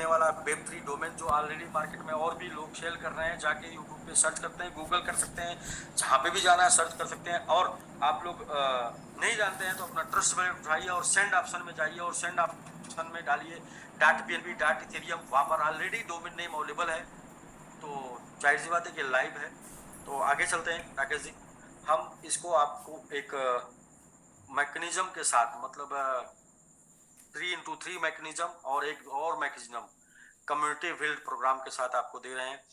मिलने वाला Web3 domain जो ऑलरेडी मार्केट में और भी लोग सेल कर रहे हैं। जाके यूट्यूब पे सर्च करते हैं, गूगल कर सकते हैं, जहाँ पे भी जाना है सर्च कर सकते हैं। और आप लोग नहीं जानते हैं तो अपना ट्रस्ट वैलेट उठाइए और सेंड ऑप्शन में जाइए और सेंड ऑप्शन में डालिए .pnb .ethereum। वहां पर ऑलरेडी डोमेन नेम अवेलेबल है, तो जाहिर सी बात है कि लाइव है। तो आगे चलते हैं राकेश जी, हम इसको आपको एक मैकेनिज्म के साथ, मतलब 3x3 मैकेनिज्म और एक और मैकेनिज्म कम्युनिटी बिल्ड प्रोग्राम के साथ आपको दे रहे हैं।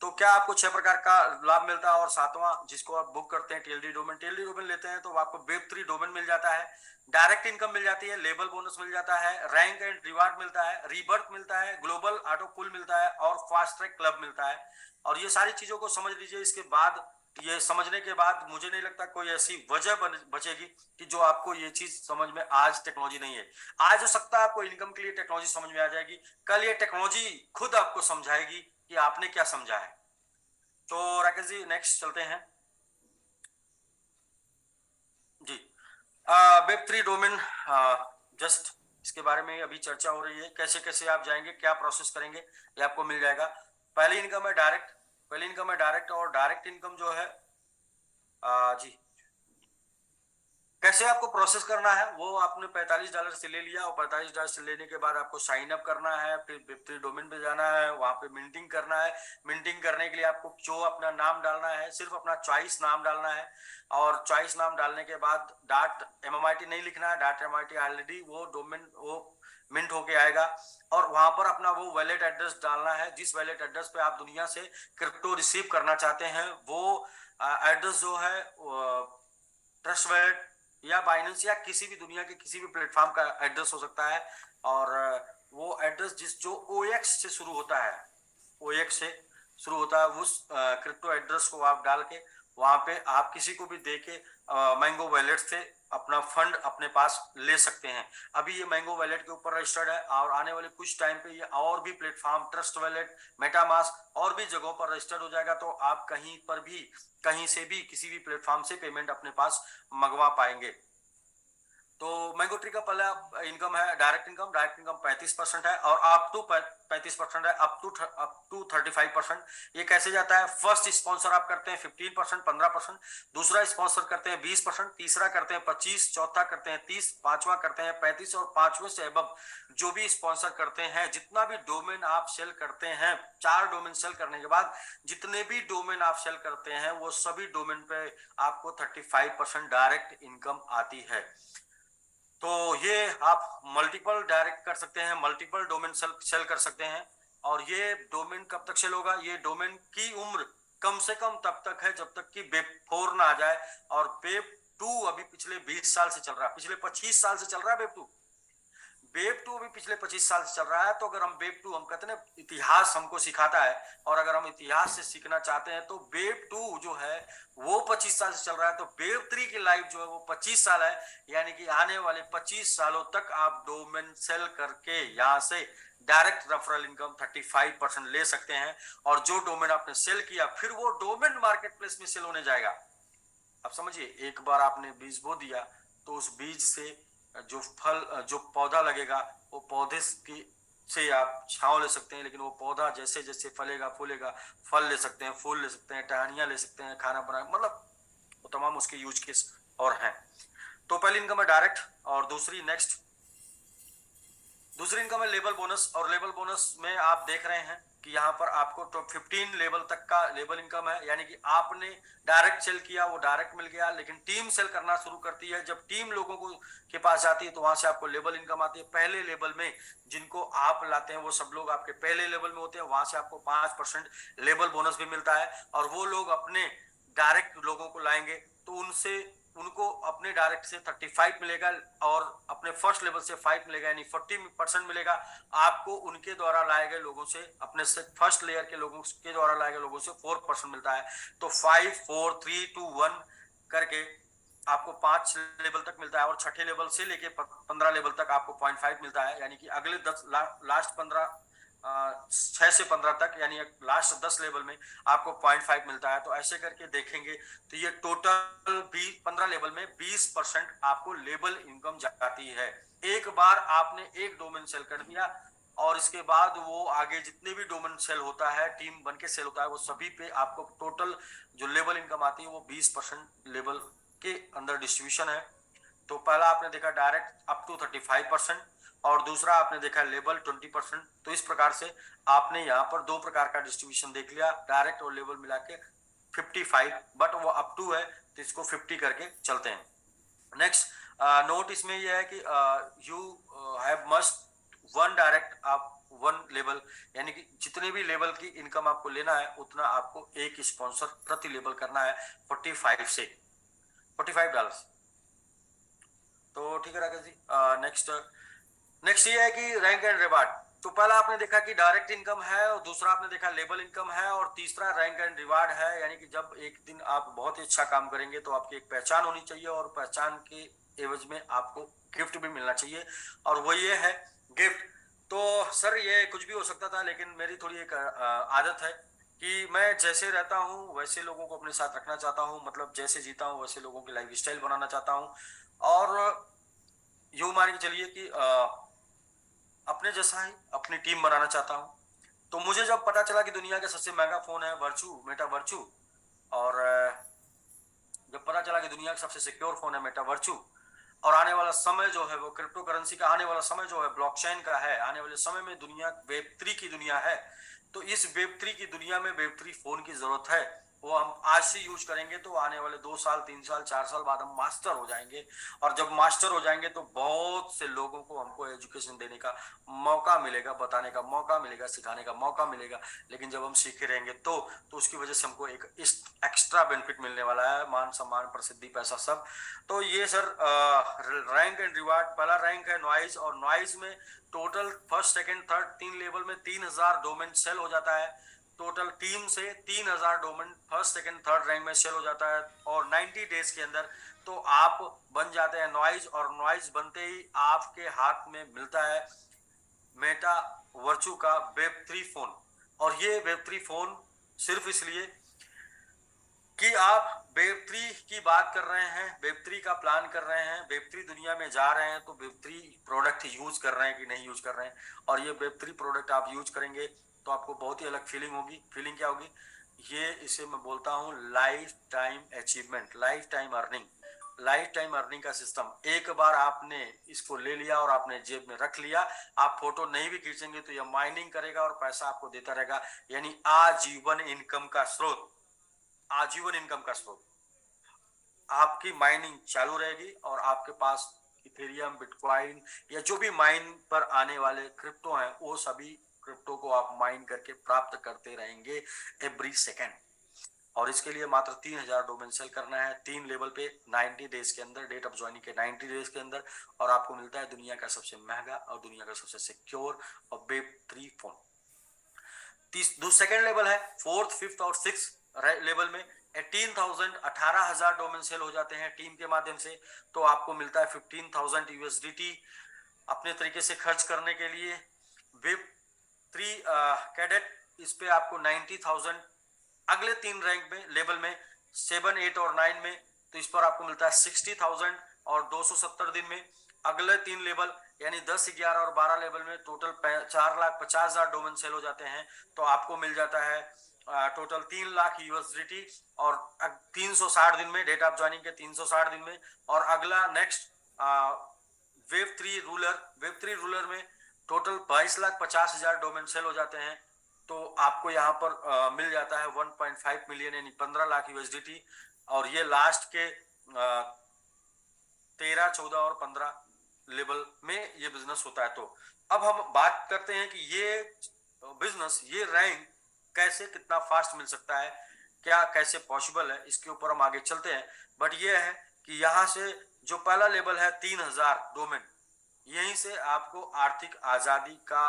तो क्या आपको 6 प्रकार का लाभ मिलता है, और सातवां जिसको आप बुक करते हैं टीएलडी डोमेन लेते हैं तो आपको वेब3 डोमेन मिल जाता है, डायरेक्ट इनकम मिल जाती है, लेबल बोनस मिल जाता है, रैंक एंड रिवार्ड मिलता है, रीबर्थ मिलता है, ग्लोबल ऑटो पुल मिलता है और फास्ट ट्रैक क्लब मिलता है। और ये सारी चीजों को समझ लीजिए। इसके बाद, ये समझने के बाद मुझे नहीं लगता कोई ऐसी वजह बचेगी कि जो आपको ये चीज समझ में आज टेक्नोलॉजी नहीं है। आज हो सकता है आपको इनकम के लिए टेक्नोलॉजी समझ में आ जाएगी, कल ये टेक्नोलॉजी खुद आपको समझाएगी कि आपने क्या समझा है। तो राकेश जी नेक्स्ट चलते हैं जी। वेब3 डोमेन, जस्ट इसके बारे में अभी चर्चा हो रही है, कैसे कैसे आप जाएंगे, क्या प्रोसेस करेंगे, ये आपको मिल जाएगा। पहली इनकम है डायरेक्ट, और डायरेक्ट इनकम जो है जी कैसे आपको प्रोसेस करना है, वो आपने $45 से ले लिया, और $45 से लेने के बाद आपको साइन अप करना है, फिर वेब3 डोमेन पे जाना है, वहां पे मिंटिंग करना है। मिंटिंग करने के लिए आपको जो अपना नाम डालना है, सिर्फ अपना चॉइस नाम डालना है, और चॉइस नाम डालने के बाद .mmit नहीं लिखना है, .mmit ऑलरेडी वो डोमेन वो मिंट होके आएगा। और वहां पर अपना वो वैलेट एड्रेस डालना है, जिस वैलेट एड्रेस पे आप दुनिया से क्रिप्टो रिसीव करना चाहते हैं, वो एड्रेस जो है ट्रस्ट वैलेट या बाइनेंस या किसी भी दुनिया के किसी भी प्लेटफॉर्म का एड्रेस हो सकता है। और वो एड्रेस जो OX से शुरू होता है, OX से शुरू होता है, उस क्रिप्टो एड्रेस को आप डाल के वहां पे आप किसी को भी दे के मैंगो वैलेट से अपना फंड अपने पास ले सकते हैं। अभी ये मैंगो वैलेट के ऊपर रजिस्टर्ड है, और आने वाले कुछ टाइम पे ये और भी प्लेटफॉर्म, ट्रस्ट वैलेट, मेटामास्क और भी जगहों पर रजिस्टर्ड हो जाएगा। तो आप कहीं पर भी, कहीं से भी, किसी भी प्लेटफॉर्म से पेमेंट अपने पास मंगवा पाएंगे। तो मैंगो ट्री का पहला इनकम है डायरेक्ट इनकम। 35% है, और अप टू 35% है, अप टू 35%। ये कैसे जाता है, फर्स्ट स्पॉन्सर आप करते हैं 15%, 15%, दूसरा स्पॉन्सर करते हैं 20%, तीसरा करते हैं 25%, चौथा करते हैं 30%, पांचवा करते हैं 35%, और पांचवें से अब जो भी स्पॉन्सर करते हैं, जितना भी डोमेन आप सेल करते हैं, 4 डोमेन सेल करने के बाद जितने भी डोमेन आप सेल करते हैं, वो सभी डोमेन पे आपको 35% डायरेक्ट इनकम आती है। तो ये आप मल्टीपल डायरेक्ट कर सकते हैं, मल्टीपल डोमेन सेल कर सकते हैं। और ये डोमेन कब तक सेल होगा, ये डोमेन की उम्र कम से कम तब तक है जब तक कि वेब4 ना आ जाए। और वेब2 अभी पिछले 20 साल से चल रहा है, पिछले 25 साल से चल रहा है वेब टू अभी पिछले 25 साल से चल रहा है। तो अगर हम वेब 2, हम कहते हैं ना इतिहास हमको सिखाता है, और अगर हम इतिहास से सीखना चाहते हैं तो वेब 2 जो है वो 25 साल से चल रहा है। तो वेब 3 की लाइफ जो है वो 25 साल है, यानी कि आने वाले 25 सालों तक आप डोमेन सेल करके यहाँ से डायरेक्ट रेफरल इनकम 35% ले सकते हैं। और जो डोमेन आपने सेल किया, फिर वो डोमेन मार्केट प्लेस में सेल होने जाएगा। अब समझिए, एक बार आपने बीज बो दिया तो उस बीज से जो पौधा लगेगा, वो पौधे की से आप छांव ले सकते हैं, लेकिन वो पौधा जैसे जैसे फलेगा फूलेगा, फल ले सकते हैं, फूल ले सकते हैं, टहनियां ले सकते हैं, खाना बना, मतलब वो तमाम उसके यूज केस और हैं। तो पहली इनकम है डायरेक्ट, और दूसरी इनकम है लेबल बोनस। और लेबल बोनस में आप देख रहे हैं कि यहाँ पर आपको तो 15 लेवल तक का लेबल इनकम है, यानी कि आपने डायरेक्ट सेल किया, वो डायरेक्ट मिल गया। लेकिन टीम सेल करना शुरू करती है, जब टीम लोगों को के पास जाती है तो वहां से आपको लेबल इनकम आती है। पहले लेवल में जिनको आप लाते हैं वो सब लोग आपके पहले लेवल में होते हैं, वहां से आपको 5% लेबल बोनस भी मिलता है। और वो लोग अपने डायरेक्ट लोगों को लाएंगे तो उनको अपने डायरेक्ट से 35 मिलेगा, और अपने फर्स्ट लेवल से 5 मिलेगा, यानी 40% मिलेगा आपको। उनके द्वारा लाए गए लोगों से, अपने से फर्स्ट लेयर के लोगों के द्वारा लाए गए लोगों से 4% मिलता है। तो 5 4 3 2 1 करके आपको 5 लेवल तक मिलता है, और छठे लेवल से लेके 15 लेवल तक आपको 0.5 मिलता है, यानी कि अगले 10 लास्ट 15 6 से 15 तक, यानी लास्ट 10 लेवल में आपको 0.5 मिलता है। तो ऐसे करके देखेंगे तो ये टोटल 15 लेवल में 20% आपको लेबल इनकम जाती है। एक बार आपने एक डोमेन सेल कर दिया, और इसके बाद वो आगे जितने भी डोमेन सेल होता है, टीम बन के सेल होता है, वो सभी पे आपको टोटल जो लेवल इनकम आती है वो 20% लेवल के अंदर डिस्ट्रीब्यूशन है। तो पहला आपने देखा डायरेक्ट अप टू 35% और दूसरा आपने देखा लेवल 20%। तो इस प्रकार से आपने यहाँ पर दो प्रकार का डिस्ट्रीब्यूशन देख लिया, डायरेक्ट और लेवल मिला के 55, बट वो अप टू है तो इसको 50 करके चलते हैं। नेक्स्ट नोट इसमें यह है कि you have must one direct, आप वन लेवल, यानी कि जितने भी लेवल की इनकम आपको लेना है उतना आपको एक स्पॉन्सर प्रति लेवल करना है 45 से $45। तो ठीक है राकेश जी। नेक्स्ट नेक्स्ट ये है कि रैंक एंड रिवार्ड। तो पहला आपने देखा कि डायरेक्ट इनकम है और दूसरा आपने देखा लेवल इनकम है और तीसरा रैंक एंड रिवार्ड है। यानी कि जब एक दिन आप बहुत ही अच्छा काम करेंगे तो आपकी एक पहचान होनी चाहिए और पहचान के एवज में आपको गिफ्ट भी मिलना चाहिए, और वो ये है गिफ्ट। तो सर ये कुछ भी हो सकता था, लेकिन मेरी थोड़ी एक आदत है कि मैं जैसे रहता हूँ वैसे लोगों को अपने साथ रखना चाहता हूँ, मतलब जैसे जीता हूँ वैसे लोगों की लाइफ स्टाइल बनाना चाहता हूँ। और यूं मान के चलिए कि अपने जैसा ही अपनी टीम बनाना चाहता हूँ। तो मुझे जब पता चला कि दुनिया का सबसे महंगा फोन है वर्चू, मेटा वर्चू, और जब पता चला कि दुनिया का सबसे सिक्योर फोन है मेटा वर्चू, और आने वाला समय जो है वो क्रिप्टो करेंसी का, आने वाला समय जो है ब्लॉकचेन का है, आने वाले समय में दुनिया वेब3 की दुनिया है। तो इस वेब3 की दुनिया में वेब3 फोन की जरूरत है। वो हम आज से यूज करेंगे तो आने वाले 2 साल 3 साल 4 साल बाद हम मास्टर हो जाएंगे, और जब मास्टर हो जाएंगे तो बहुत से लोगों को हमको एजुकेशन देने का मौका मिलेगा, बताने का मौका मिलेगा, सिखाने का मौका मिलेगा। लेकिन जब हम सीखे रहेंगे तो उसकी वजह से हमको एक एक्स्ट्रा बेनिफिट मिलने वाला है, मान सम्मान प्रसिद्धि पैसा सब। तो ये सर रैंक एंड रिवार्ड। पहला रैंक है नॉइज, और नॉइज में total first second third 3 level में 3000 डोमेन सेल हो जाता है। टोटल टीम से 3000 domain first second third rank में सेल हो जाता है, और 90 डेज के अंदर तो आप बन जाते हैं नॉइज। और नॉइज बनते ही आपके हाथ में मिलता है मेटा वर्चू का वेब3 फोन। और ये वेब3 फोन सिर्फ इसलिए कि आप वेब3 की बात कर रहे हैं, वेब3 का प्लान कर रहे हैं, वेब3 दुनिया में जा रहे हैं, तो वेब3 प्रोडक्ट यूज कर रहे हैं कि नहीं यूज कर रहे हैं। और ये वेब3 प्रोडक्ट आप यूज करेंगे तो आपको बहुत ही अलग फीलिंग होगी। फीलिंग क्या होगी? ये इसे मैं बोलता हूँ life time achievement, life time earning. Life time earning का सिस्टम, एक बार आपने इसको ले लिया और आपने जेब में रख लिया, आप फोटो नहीं भी खींचेंगे तो यह माइनिंग करेगा और पैसा आपको देता रहेगा। यानी आजीवन इनकम का स्रोत, आजीवन इनकम का स्रोत। आपकी माइनिंग चालू रहेगी और आपके पास इथेरियम, बिटकॉइन या जो भी माइन पर आने वाले क्रिप्टो हैं वो सभी क्रिप्टो को आप माइन करके प्राप्त करते रहेंगे एवरी सेकेंड। और इसके लिए मात्र 3000 डोमेन सेल करना है 3 लेवल पे 90 डेज के अंदर, डेट ऑफ ज्वाइनिंग के 90 डेज के अंदर, और आपको मिलता है दुनिया का सबसे महंगा और दुनिया का सबसे सिक्योर और वेब3 फोन। सेकेंड लेवल है, फोर्थ फिफ्थ और सिक्स लेवल में 18,000 डोमेन सेल हो जाते हैं टीम के माध्यम से। तो आपको मिलता है 15,000 यूएसडीटी अपने तरीके से खर्च करने के लिए। वेब 3 कैडेट, इस पे आपको 90,000। अगले 3 रैंक में लेवल में 7, 8 और 9 में, तो इस पर आपको मिलता है 60,000 और 270 दिन में। अगले 3 लेवल यानी 10, 11 और 12 लेवल में टोटल 4,50,000 डोमेन सेल हो जाते हैं। तो आपको मिल जाता है टोटल 3 लाख यूएसडीटी और 360 दिन में, डेट ऑफ ज्वाइनिंग के 360 दिन में। और अगला नेक्स्ट वेब3 रूलर में टोटल 22,50,000 डोमेन सेल हो जाते हैं। तो आपको यहाँ पर मिल जाता है 1.5 मिलियन यानी 15 लाख यूएसडीटी। और ये लास्ट के 13, 14 और 15 लेवल में ये बिजनेस होता है। तो अब हम बात करते हैं कि ये बिजनेस, ये रैंक कैसे कितना फास्ट मिल सकता है, क्या कैसे पॉसिबल है, इसके ऊपर हम आगे चलते हैं। बट ये है कि यहाँ से जो पहला लेवल है 3000 डोमेन, यहीं से आपको आर्थिक आजादी का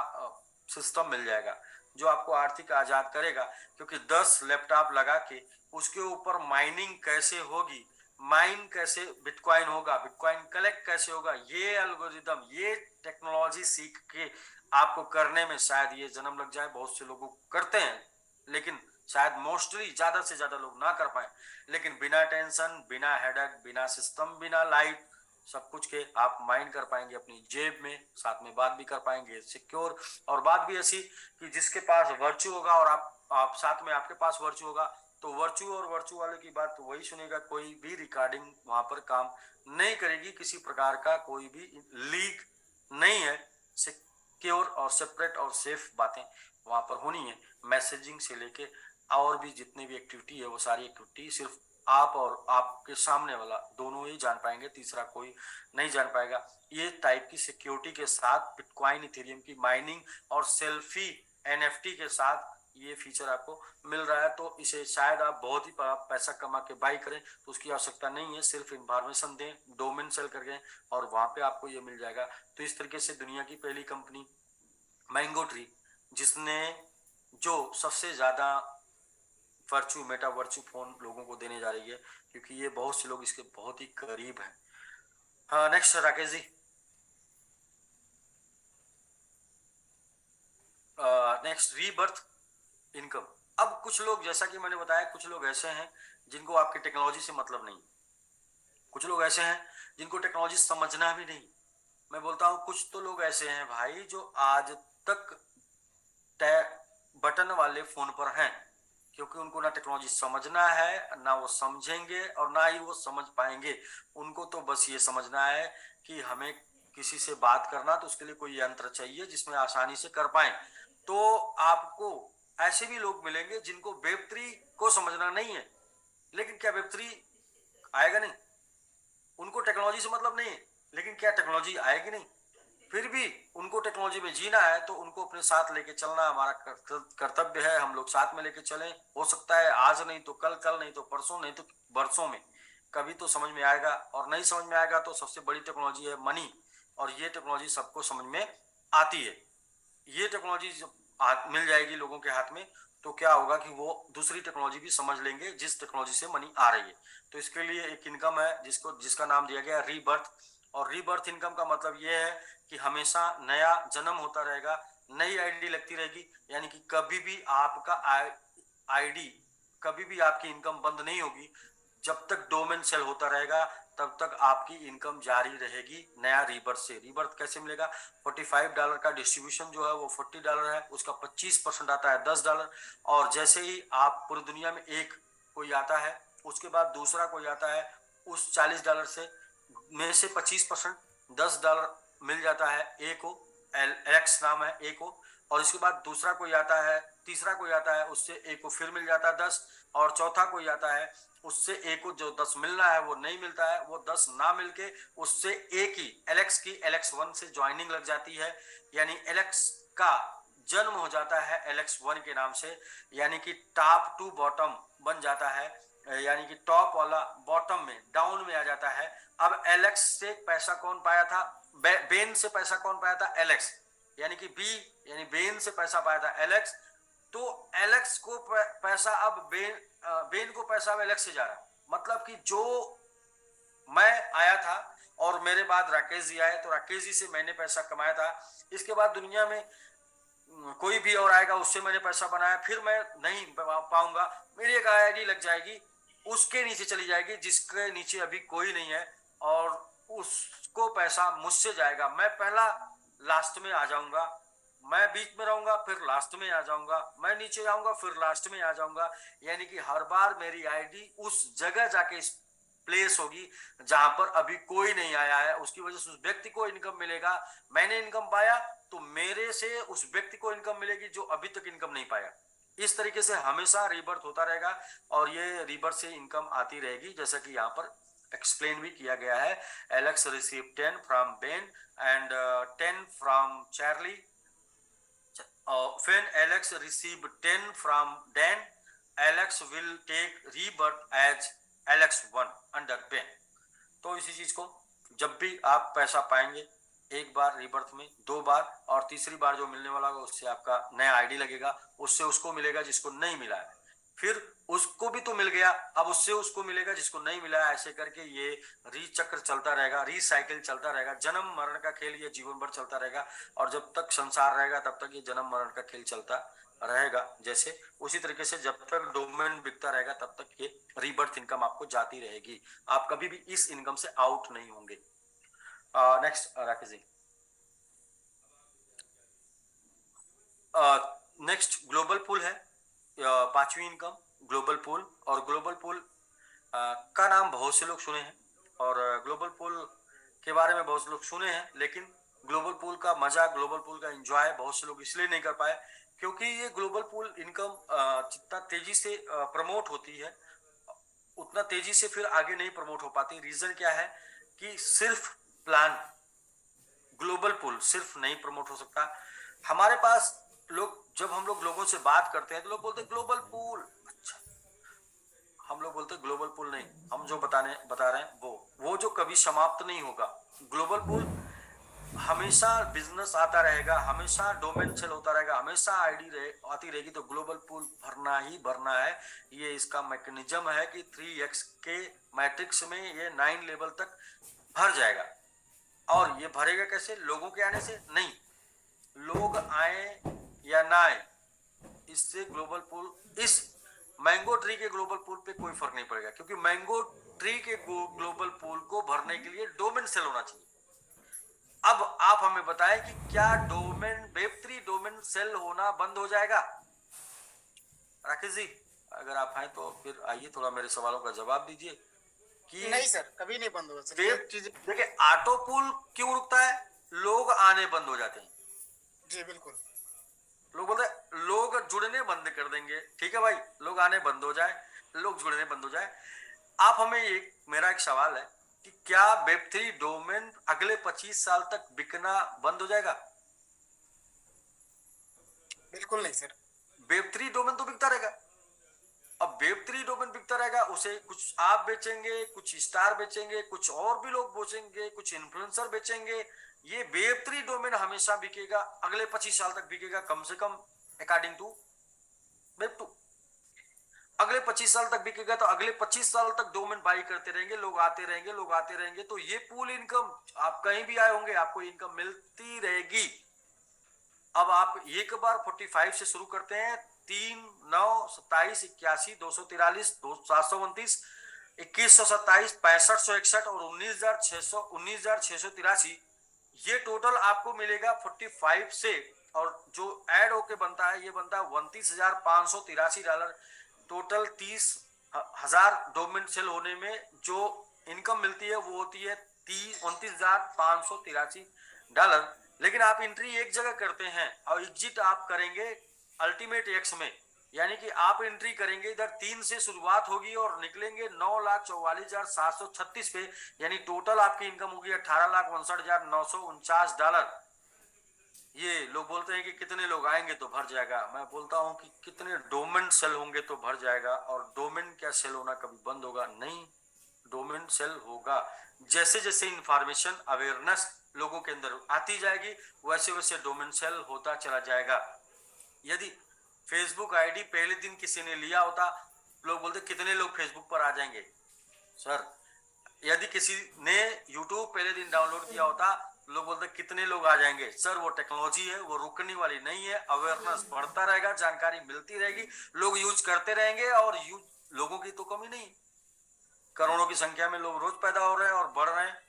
सिस्टम मिल जाएगा जो आपको आर्थिक आजाद करेगा। क्योंकि 10 लैपटॉप लगा के उसके ऊपर माइनिंग कैसे होगी, माइन कैसे बिटकॉइन होगा, बिटकॉइन कलेक्ट कैसे होगा, ये एल्गोरिदम, ये टेक्नोलॉजी सीख के आपको करने में शायद ये जन्म लग जाए। बहुत से लोग करते हैं लेकिन शायद मोस्टली ज्यादा से ज्यादा लोग ना कर पाए। लेकिन बिना टेंशन, बिना हेडेक, बिना सिस्टम, बिना लाइट, सब कुछ के आप माइंड कर पाएंगे अपनी जेब में, साथ में बात भी कर पाएंगे सिक्योर। और बात भी ऐसी कि जिसके पास वर्चू होगा और आप साथ में आपके पास वर्चू होगा, तो वर्चू और वर्चू वाले की बात तो वही सुनेगा, कोई भी रिकॉर्डिंग वहां पर काम नहीं करेगी, किसी प्रकार का कोई भी लीक नहीं है। सिक्योर और सेपरेट और सेफ बातें वहां पर होनी है। मैसेजिंग से लेके और भी जितने भी एक्टिविटी है वो सारी एक्टिविटी सिर्फ आप और आपके सामने वाला दोनों ही जान पाएंगे, तीसरा कोई नहीं जान पाएगा। ये टाइप की सिक्योरिटी के साथ बिटकॉइन इथेरियम की माइनिंग और सेल्फी एनएफटी के साथ ये फीचर आपको मिल रहा है। तो इसे शायद आप बहुत ही पैसा कमा के बाई करें तो उसकी आवश्यकता नहीं है, सिर्फ इन्फॉर्मेशन दें, डोमेन सेल करके और वहां पे आपको ये मिल जाएगा। तो इस तरीके से दुनिया की पहली कंपनी मैंगो ट्री, जिसने जो सबसे ज्यादा वर्चू मेटा वर्चू फोन लोगों को देने जा रही है, क्योंकि ये बहुत से लोग इसके बहुत ही करीब हैं। हाँ, next Rakesh ji. Next rebirth income. अब कुछ लोग, जैसा कि मैंने बताया, कुछ लोग ऐसे हैं जिनको आपकी टेक्नोलॉजी से मतलब नहीं, कुछ लोग ऐसे हैं जिनको टेक्नोलॉजी समझना भी नहीं। मैं बोलता हूँ कुछ तो लोग ऐसे हैं भाई जो आज तक बटन वाले फोन पर हैं, क्योंकि उनको ना टेक्नोलॉजी समझना है, ना वो समझेंगे और ना ही वो समझ पाएंगे। उनको तो बस ये समझना है कि हमें किसी से बात करना तो उसके लिए कोई यंत्र चाहिए जिसमें आसानी से कर पाए। तो आपको ऐसे भी लोग मिलेंगे जिनको वेब3 को समझना नहीं है, लेकिन क्या वेब3 आएगा नहीं? उनको टेक्नोलॉजी से मतलब नहीं है, लेकिन क्या टेक्नोलॉजी आएगी नहीं? फिर भी उनको टेक्नोलॉजी में जीना है, तो उनको अपने साथ लेके चलना हमारा कर्तव्य है। हम लोग साथ में लेके चलें, हो सकता है आज नहीं तो कल, कल नहीं तो परसों, नहीं तो बरसों में कभी तो समझ में आएगा। और नहीं समझ में आएगा तो सबसे बड़ी टेक्नोलॉजी है मनी, और ये टेक्नोलॉजी सबको समझ में आती है। ये टेक्नोलॉजी जब मिल जाएगी लोगों के हाथ में, तो क्या होगा कि वो दूसरी टेक्नोलॉजी भी समझ लेंगे जिस टेक्नोलॉजी से मनी आ रही है। तो इसके लिए एक इनकम है जिसका नाम दिया गया रीबर्थ। और रीबर्थ इनकम का मतलब ये है कि हमेशा नया जन्म होता रहेगा, नई आईडी लगती रहेगी, यानी कि कभी भी आपका आईडी, कभी भी आपकी इनकम बंद नहीं होगी। जब तक डोमेन सेल होता रहेगा तब तक आपकी इनकम जारी रहेगी नया रीबर्थ से। रीबर्थ कैसे मिलेगा? $45 का डिस्ट्रीब्यूशन जो है वो $40 है, उसका 25% आता है $10। और जैसे ही आप पूरी दुनिया में एक कोई आता है, उसके बाद दूसरा कोई आता है, उस $40 से में से 25% $10 मिल जाता है ए को, एलेक्स नाम है ए को। और इसके बाद दूसरा कोई आता है, तीसरा कोई आता है, उससे ए को फिर मिल जाता है 10। और चौथा कोई आता है, उससे ए को जो 10 मिलना है वो नहीं मिलता है, वो 10 ना मिलके उससे ए की एलेक्स 1 से ज्वाइनिंग लग जाती है, यानी एलेक्स का जन्म हो जाता है एलेक्स 1 के नाम से। यानी कि टॉप टू बॉटम बन जाता है, यानी कि टॉप वाला बॉटम में डाउन में आ जाता है। अब एलेक्स से पैसा कौन पाया था? बेन से पैसा कौन पाया था? एलेक्स। यानी कि बी, यानी बेन से पैसा पाया था एलेक्स। तो एलेक्स को पैसा अब बेन को पैसा अब एलेक्स से जा रहा है। मतलब कि जो मैं आया था और मेरे बाद राकेश जी आए, तो राकेश जी से मैंने पैसा कमाया था, इसके बाद दुनिया में कोई भी और आएगा, उससे मैंने पैसा बनाया, फिर मैं नहीं पाऊंगा, मेरी एक आईडी लग जाएगी, उसके नीचे चली जाएगी जिसके नीचे अभी कोई नहीं है, और उसको पैसा मुझसे जाएगा। मैं पहला लास्ट में आ जाऊंगा, मैं बीच में रहूंगा फिर लास्ट में आ जाऊंगा, मैं नीचे जाऊंगा फिर लास्ट में आ जाऊंगा। यानी कि हर बार मेरी आईडी उस जगह जाके प्लेस होगी जहां पर अभी कोई नहीं आया है। उसकी वजह से उस व्यक्ति को इनकम मिलेगा। मैंने इनकम पाया तो मेरे से उस व्यक्ति को इनकम मिलेगी जो अभी तक इनकम नहीं पाया। इस तरीके से हमेशा रीबर्थ होता रहेगा और ये रीबर्थ से इनकम आती रहेगी, जैसा कि यहाँ पर एक्सप्लेन भी किया गया है। Alex receive 10 from Ben and 10 from Charlie. When Alex receive 10 from Dan, Alex will take rebirth as Alex 1 under Ben। तो इसी चीज को जब भी आप पैसा पाएंगे, एक बार रीबर्थ में, दो बार, और तीसरी बार जो मिलने वाला होगा उससे आपका नया आईडी लगेगा, उससे उसको मिलेगा जिसको नहीं मिला है, फिर उसको भी तो मिल गया, अब उससे उसको मिलेगा जिसको नहीं मिला है। ऐसे करके ये रीचक्र चलता रहेगा, रीसाइकिल चलता रहेगा। जन्म मरण का खेल ये जीवन भर चलता रहेगा, और जब तक संसार रहेगा तब तक ये जन्म मरण का खेल चलता रहेगा। जैसे उसी तरीके से जब तक डोमेन बिकता रहेगा तब तक ये रीबर्थ इनकम आपको जाती रहेगी, आप कभी भी इस इनकम से आउट नहीं होंगे। Next Rakesh ji. Next global pool है, पांचवी इनकम ग्लोबल पूल। और ग्लोबल पूल का नाम बहुत से लोग सुने हैं और ग्लोबल पूल के बारे में बहुत से लोग सुने हैं, लेकिन ग्लोबल पूल का मजा, ग्लोबल पूल का एंजॉय बहुत से लोग इसलिए नहीं कर पाए क्योंकि ये ग्लोबल पूल इनकम जितना तेजी से प्रमोट होती है उतना तेजी से फिर आगे नहीं प्रमोट हो पाती। रीजन क्या है कि सिर्फ प्लान ग्लोबल पूल सिर्फ नहीं प्रमोट हो सकता। हमारे पास लोग, जब हम लोग लोगों से बात करते हैं तो लोग बोलते हैं ग्लोबल पूल, अच्छा, हम लोग बोलते हैं ग्लोबल पूल नहीं, हम जो बता रहे हैं वो जो कभी समाप्त नहीं होगा। ग्लोबल पूल हमेशा बिजनेस आता रहेगा, हमेशा डोमेन सेल होता रहेगा, हमेशा आईडी आती रहेगी, तो ग्लोबल पूल भरना ही भरना है। ये इसका मैकेनिज्म है कि 3x के मैट्रिक्स में ये 9 लेवल तक भर जाएगा। और ये भरेगा कैसे? लोगों के आने से नहीं, लोग आए या ना आए इससे ग्लोबल पूल, इस मैंगो ट्री के ग्लोबल पूल पे कोई फर्क नहीं पड़ेगा, क्योंकि मैंगो ट्री के ग्लोबल पूल को भरने के लिए डोमेन सेल होना चाहिए। अब आप हमें बताएं कि क्या डोमेन वेब3 डोमेन सेल होना बंद हो जाएगा? राकेश जी अगर आप आए तो फिर आइए, थोड़ा मेरे सवालों का जवाब दीजिए कि नहीं सर, कभी नहीं बंद होगा सर। वेब देखिए, ऑटो पूल क्यों रुकता है? लोग आने बंद हो जाते हैं। जी बिल्कुल। लोग बोलते हैं लोग जुड़ने बंद कर देंगे, ठीक है भाई, लोग आने बंद हो जाए, लोग जुड़ने बंद हो जाए। आप हमें मेरा एक सवाल है कि क्या वेब3 डोमेन अगले 25 साल तक बिकना बंद हो जाएगा? बिल्कुल नहीं सर। वेब3 डोमेन तो बिकता रहेगा। अब वेब3 डोमेन बिकता रहेगा, उसे कुछ आप बेचेंगे, कुछ स्टार बेचेंगे, कुछ और भी लोग बेचेंगे, कुछ इन्फ्लुएंसर बेचेंगे। ये वेब3 डोमेन हमेशा बिकेगा, अगले 25 साल तक बिकेगा कम से कम, अकॉर्डिंग टू वेब2। अगले 25 साल तक बिकेगा, तो अगले 25 साल तक डोमेन बाई करते रहेंगे, लोग आते रहेंगे, लोग आते रहेंगे, तो ये पूल इनकम, आप कहीं भी आए होंगे आपको इनकम मिलती रहेगी। अब आप एक बार 45 से शुरू करते हैं, 3, 9, 27, 81, 243, 729, 2127, 6561 और 19,683, ये टोटल आपको मिलेगा 45 से। और जो ऐड होके बनता है ये बनता है $29,583। टोटल 30,000 डोमेन सेल होने में जो इनकम मिलती है वो होती है $29,583। लेकिन आप एंट्री एक जगह करते हैं और एग्जिट आप करेंगे अल्टीमेट एक्स में, यानी कि आप एंट्री करेंगे इधर 3 से शुरुआत होगी और निकलेंगे $9,44,736 पे, यानी टोटल आपकी इनकम होगी $18,59,949। ये लोग बोलते हैं कि कितने लोग आएंगे तो भर जाएगा, मैं बोलता हूं कि कितने डोमेन सेल होंगे तो भर जाएगा। और डोमेन क्या सेल होना कभी बंद होगा? नहीं, डोमेन सेल होगा। जैसे जैसे इंफॉर्मेशन अवेयरनेस लोगों के अंदर आती जाएगी वैसे वैसे डोमेन सेल होता चला जाएगा। यदि फेसबुक आईडी पहले दिन किसी ने लिया होता, लोग बोलते कितने लोग फेसबुक पर आ जाएंगे। सर यदि किसी ने यूट्यूब पहले दिन डाउनलोड किया होता, लोग बोलते कितने लोग आ जाएंगे। सर वो टेक्नोलॉजी है, वो रुकने वाली नहीं है, अवेयरनेस बढ़ता रहेगा, जानकारी मिलती रहेगी, लोग यूज करते रहेंगे और लोगों की तो कमी नहीं, करोड़ों की संख्या में लोग रोज पैदा हो रहे हैं और बढ़ रहे हैं,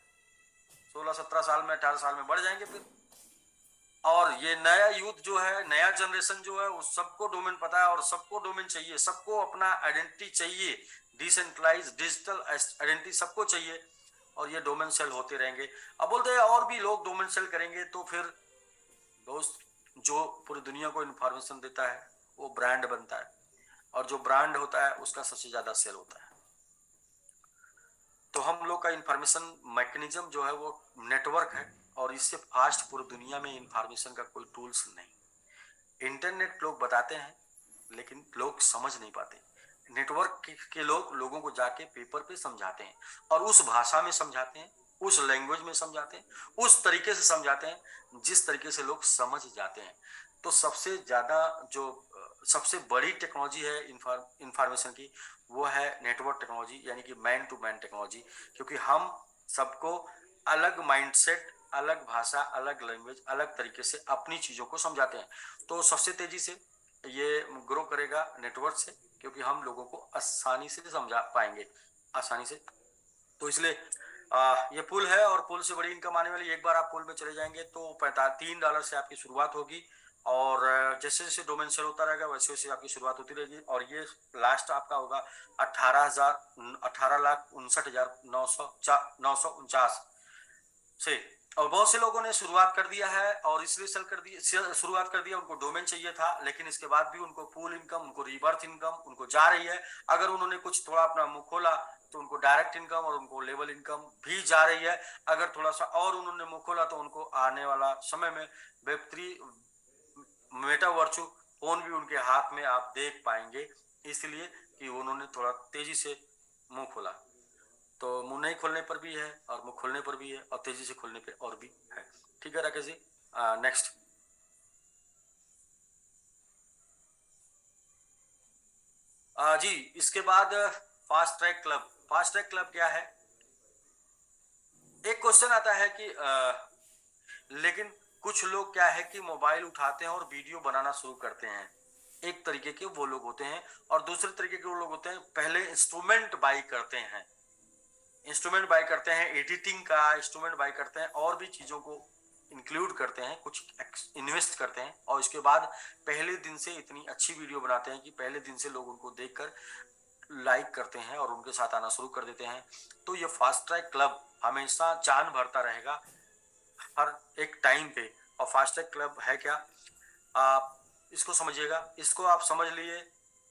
16-17 साल में 18 साल में बढ़ जाएंगे फिर। और ये नया यूथ जो है, नया जनरेशन जो है, उस सबको डोमेन पता है और सबको डोमेन चाहिए, सबको अपना आइडेंटिटी चाहिए, डिसेंट्रलाइज डिजिटल आइडेंटिटी सबको चाहिए, और ये डोमेन सेल होते रहेंगे। अब बोलते हैं और भी लोग डोमेन सेल करेंगे, तो फिर दोस्त जो पूरी दुनिया को इंफॉर्मेशन देता है वो ब्रांड बनता है, और जो ब्रांड होता है उसका सबसे ज्यादा सेल होता है। तो हम लोग का इंफॉर्मेशन मैकेनिज्म जो है वो नेटवर्क है, और इससे फास्ट पूरी दुनिया में इंफॉर्मेशन का कोई टूल्स नहीं। इंटरनेट लोग बताते हैं लेकिन लोग समझ नहीं पाते। नेटवर्क के लोग लोगों को जाके पेपर पे समझाते हैं, और उस भाषा में समझाते हैं, उस लैंग्वेज में समझाते हैं, उस तरीके से समझाते हैं जिस तरीके से लोग समझ जाते हैं। तो सबसे ज्यादा जो सबसे बड़ी टेक्नोलॉजी है इंफॉर्मेशन की, वो है नेटवर्क टेक्नोलॉजी, यानी कि मैन टू मैन टेक्नोलॉजी। क्योंकि हम सबको अलग माइंडसेट, अलग भाषा, अलग लैंग्वेज, अलग तरीके से अपनी चीजों को समझाते हैं। तो सबसे तेजी से ये ग्रो करेगा नेटवर्क से, क्योंकि हम लोगों को आसानी से समझा पाएंगे, आसानी से। तो इसलिए ये पुल है और पुल से बड़ी इनकम आने वाली। एक बार आप पुल में चले जाएंगे तो $3 से आपकी शुरुआत होगी और जैसे जैसे डोमेन सेल होता रहेगा वैसे वैसे आपकी शुरुआत होती रहेगी और ये लास्ट आपका होगा 18,59,949 से। और बहुत से लोगों ने शुरुआत कर दिया है और इसलिए सेल कर दिया, शुरुआत कर दिया, उनको डोमेन चाहिए था लेकिन इसके बाद भी उनको पूल इनकम, उनको रीबर्थ इनकम उनको जा रही है। अगर उन्होंने कुछ थोड़ा अपना मुंह खोला तो उनको डायरेक्ट इनकम और उनको लेवल इनकम भी जा रही है। अगर थोड़ा सा और उन्होंने मुंह खोला तो उनको आने वाला समय में वेब3 मेटावर्चु फोन भी उनके हाथ में आप देख पाएंगे, इसलिए कि उन्होंने थोड़ा तेजी से मुंह खोला। तो मुंह नहीं खोलने पर भी है और मुंह खोलने पर भी है और तेजी से खोलने पे और भी है। ठीक है राकेश जी, नेक्स्ट। जी इसके बाद fast track club. Fast track club क्या है? एक क्वेश्चन आता है कि लेकिन कुछ लोग क्या है कि मोबाइल उठाते हैं और वीडियो बनाना शुरू करते हैं। एक तरीके के वो लोग होते हैं और दूसरे तरीके के वो लोग होते हैं पहले इंस्ट्रूमेंट बाई करते हैं, इंस्ट्रूमेंट बाई करते हैं, एडिटिंग का इंस्ट्रूमेंट बाई करते हैं और भी चीजों को इंक्लूड करते हैं, कुछ इन्वेस्ट करते हैं और इसके बाद पहले दिन से इतनी अच्छी वीडियो बनाते हैं कि पहले दिन से लोग उनको देखकर लाइक करते हैं और उनके साथ आना शुरू कर देते हैं। तो ये फास्ट ट्रैक क्लब हमेशा जान भरता रहेगा हर एक टाइम पे। और फास्ट ट्रैक क्लब है क्या, आप इसको समझिएगा। इसको आप समझ लिए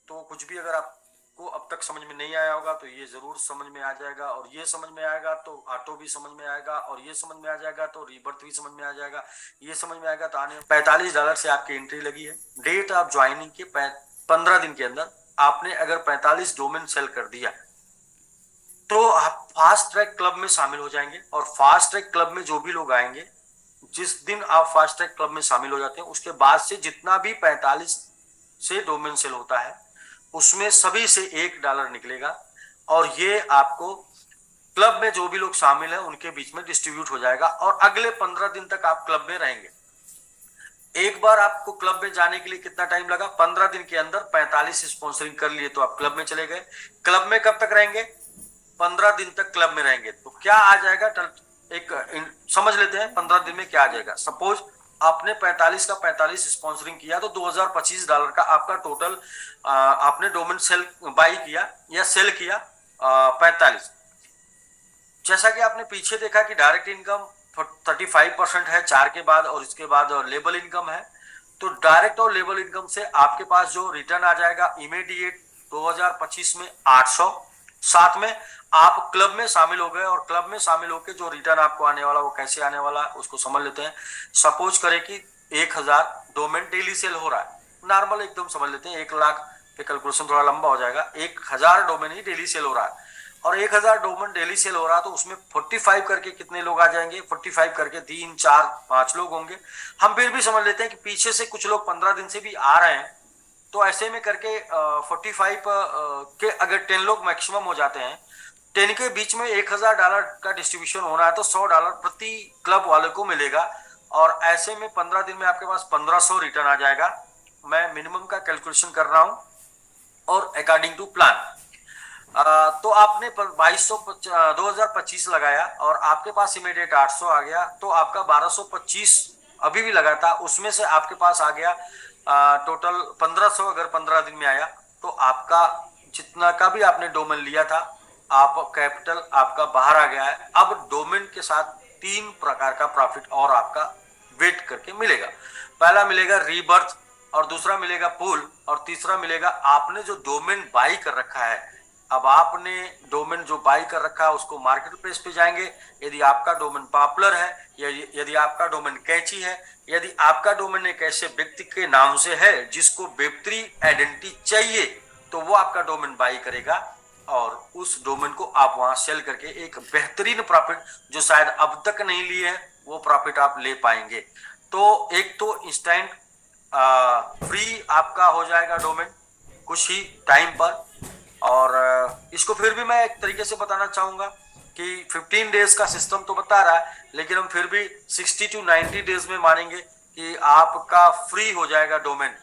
तो कुछ भी अगर आपको अब तक समझ में नहीं आया होगा तो ये जरूर समझ में आ जाएगा और ये समझ में आएगा तो ऑटो भी समझ में आएगा और ये समझ में आ जाएगा तो रीबर्थ भी समझ में आ जाएगा, ये समझ में आएगा तो आने $45 से आपकी एंट्री लगी है। डेट ऑफ ज्वाइनिंग के 15 दिन के अंदर आपने अगर 45 डोमेन सेल कर दिया तो आप फास्ट ट्रैक क्लब में शामिल हो जाएंगे। और फास्ट ट्रैक क्लब में जो भी लोग आएंगे, जिस दिन आप फास्ट ट्रैक क्लब में शामिल हो जाते हैं उसके बाद से जितना भी 45 से डोमेन सेल होता है उसमें सभी से $1 निकलेगा और ये आपको क्लब में जो भी लोग शामिल है उनके बीच में डिस्ट्रीब्यूट हो जाएगा और अगले 15 दिन तक आप क्लब में रहेंगे। एक बार आपको क्लब में जाने के लिए कितना टाइम लगा? 15 दिन के अंदर 45 स्पॉन्सरिंग कर लिए तो आप क्लब में चले गए। क्लब में कब तक रहेंगे? 15 दिन तक क्लब में रहेंगे। तो क्या आ जाएगा, एक समझ लेते हैं 15 दिन में क्या आ जाएगा। सपोज आपने 45 का 45 स्पॉन्सरिंग किया तो $2025 का आपका टोटल आपने डोमेन सेल बाई किया या सेल किया 45। जैसा कि आपने पीछे देखा कि डायरेक्ट इनकम 35% है 4 के बाद और इसके बाद लेबल इनकम है। तो डायरेक्ट और लेबल इनकम से आपके पास जो रिटर्न आ जाएगा इमीडिएट 2025 में 800। साथ में आप क्लब में शामिल हो गए और क्लब में शामिल होकर जो रिटर्न आपको आने वाला वो कैसे आने वाला है उसको समझ लेते हैं। सपोज करें कि 1000 डोमेन डेली सेल हो रहा है, नॉर्मल एकदम समझ लेते हैं, 1 लाख पे कैलकुलेशन थोड़ा लंबा हो जाएगा। 1000 डोमेन ही डेली सेल हो रहा है और 1000 डोमेन डेली सेल हो रहा है तो उसमें 45 करके कितने लोग आ जाएंगे? 45 करके 3, 4, 5 लोग होंगे। हम फिर भी समझ लेते हैं कि पीछे से कुछ लोग 15 दिन से भी आ रहे हैं तो ऐसे में करके 45 के अगर 10 लोग मैक्सिमम हो जाते हैं, 10 के बीच में $1000 का डिस्ट्रीब्यूशन होना है तो $100 प्रति क्लब वाले को मिलेगा और ऐसे में 15 दिन में आपके पास 1500 रिटर्न आ जाएगा। मैं मिनिमम का कैलकुलेशन कर रहा हूं और अकॉर्डिंग टू प्लान। तो आपने 2025 लगाया और आपके पास इमीडिएट 800 आ गया तो आपका 1225 अभी भी लगा था, उसमें से आपके पास आ गया टोटल 1500। अगर 15 दिन में आया तो आपका जितना का भी आपने डोमेन लिया था आप कैपिटल आपका बाहर आ गया है। अब डोमेन के साथ 3 प्रकार का प्रॉफिट और आपका वेट करके मिलेगा। पहला मिलेगा रीबर्थ और दूसरा मिलेगा पूल और तीसरा मिलेगा आपने जो डोमेन बाई कर रखा है। अब आपने डोमेन जो बाई कर रखा है उसको मार्केट प्लेस पे जाएंगे। यदि आपका डोमेन पॉपुलर है, यदि आपका डोमेन कैची है, यदि आपका डोमेन एक ऐसे व्यक्ति के नाम से है जिसको वेब3 आइडेंटिटी चाहिए तो वो आपका डोमेन बाई करेगा और उस डोमेन को आप वहां सेल करके एक बेहतरीन प्रॉफिट जो शायद अब तक नहीं लिए है वो प्रॉफिट आप ले पाएंगे। तो एक तो इंस्टेंट फ्री आपका हो जाएगा डोमेन कुछ ही टाइम पर। और इसको फिर भी मैं एक तरीके से बताना चाहूंगा कि 15 डेज का सिस्टम तो बता रहा है लेकिन हम फिर भी 60 to 90 डेज में मानेंगे कि आपका फ्री हो जाएगा डोमेन।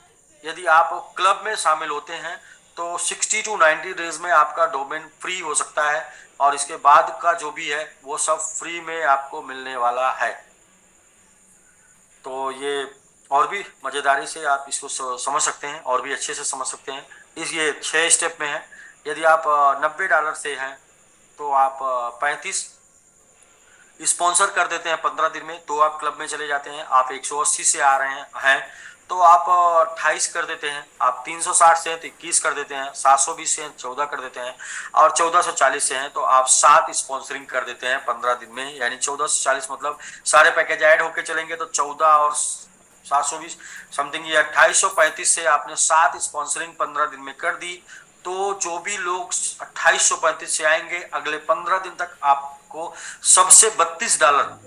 यदि आप क्लब में शामिल होते हैं तो 60 to 90 डेज में आपका डोमेन फ्री हो सकता है, और इसके बाद का जो भी है वो सब फ्री में आपको मिलने वाला है। तो ये और भी मजेदारी से आप इसको समझ सकते हैं, और भी अच्छे से समझ सकते हैं। ये 6 स्टेप में है। यदि आप $90 से हैं तो आप 35 स्पॉन्सर कर देते हैं 15 दिन में, तो आप क्लब में चले जाते हैं। आप 180 से आ रहे हैं तो आप 28 कर देते हैं। आप 360 से हैं तो 21 कर देते हैं। 720 से हैं 14 कर देते हैं। और 1440 से हैं तो आप 7 स्पॉन्सरिंग कर देते हैं 15 दिन में। यानी 1440 मतलब सारे पैकेज ऐड होके चलेंगे तो 14 और 720 समथिंग, ये 2835 से आपने 7 स्पॉन्सरिंग 15 दिन में कर दी। तो जो भी लोग 2835 से आएंगे अगले 15 दिन तक आपको सबसे $32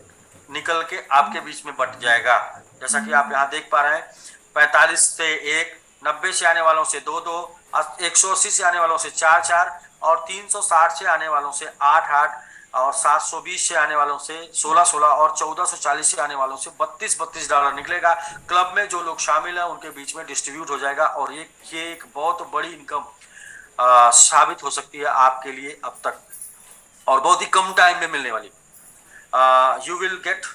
निकल के आपके बीच में बट जाएगा। जैसा कि आप यहाँ देख पा रहे हैं, 45 से 1, 90 से आने वालों से 2-2, 180 से आने वालों से 4-4, और 360 से आने वालों से 8-8, और 720 से आने वालों से 16-16, और 1440 से आने वालों से $32 निकलेगा। क्लब में जो लोग शामिल हैं उनके बीच में डिस्ट्रीब्यूट हो जाएगा, और ये एक बहुत बड़ी इनकम साबित हो सकती है आपके लिए अब तक, और बहुत ही कम टाइम में मिलने वाली। You will get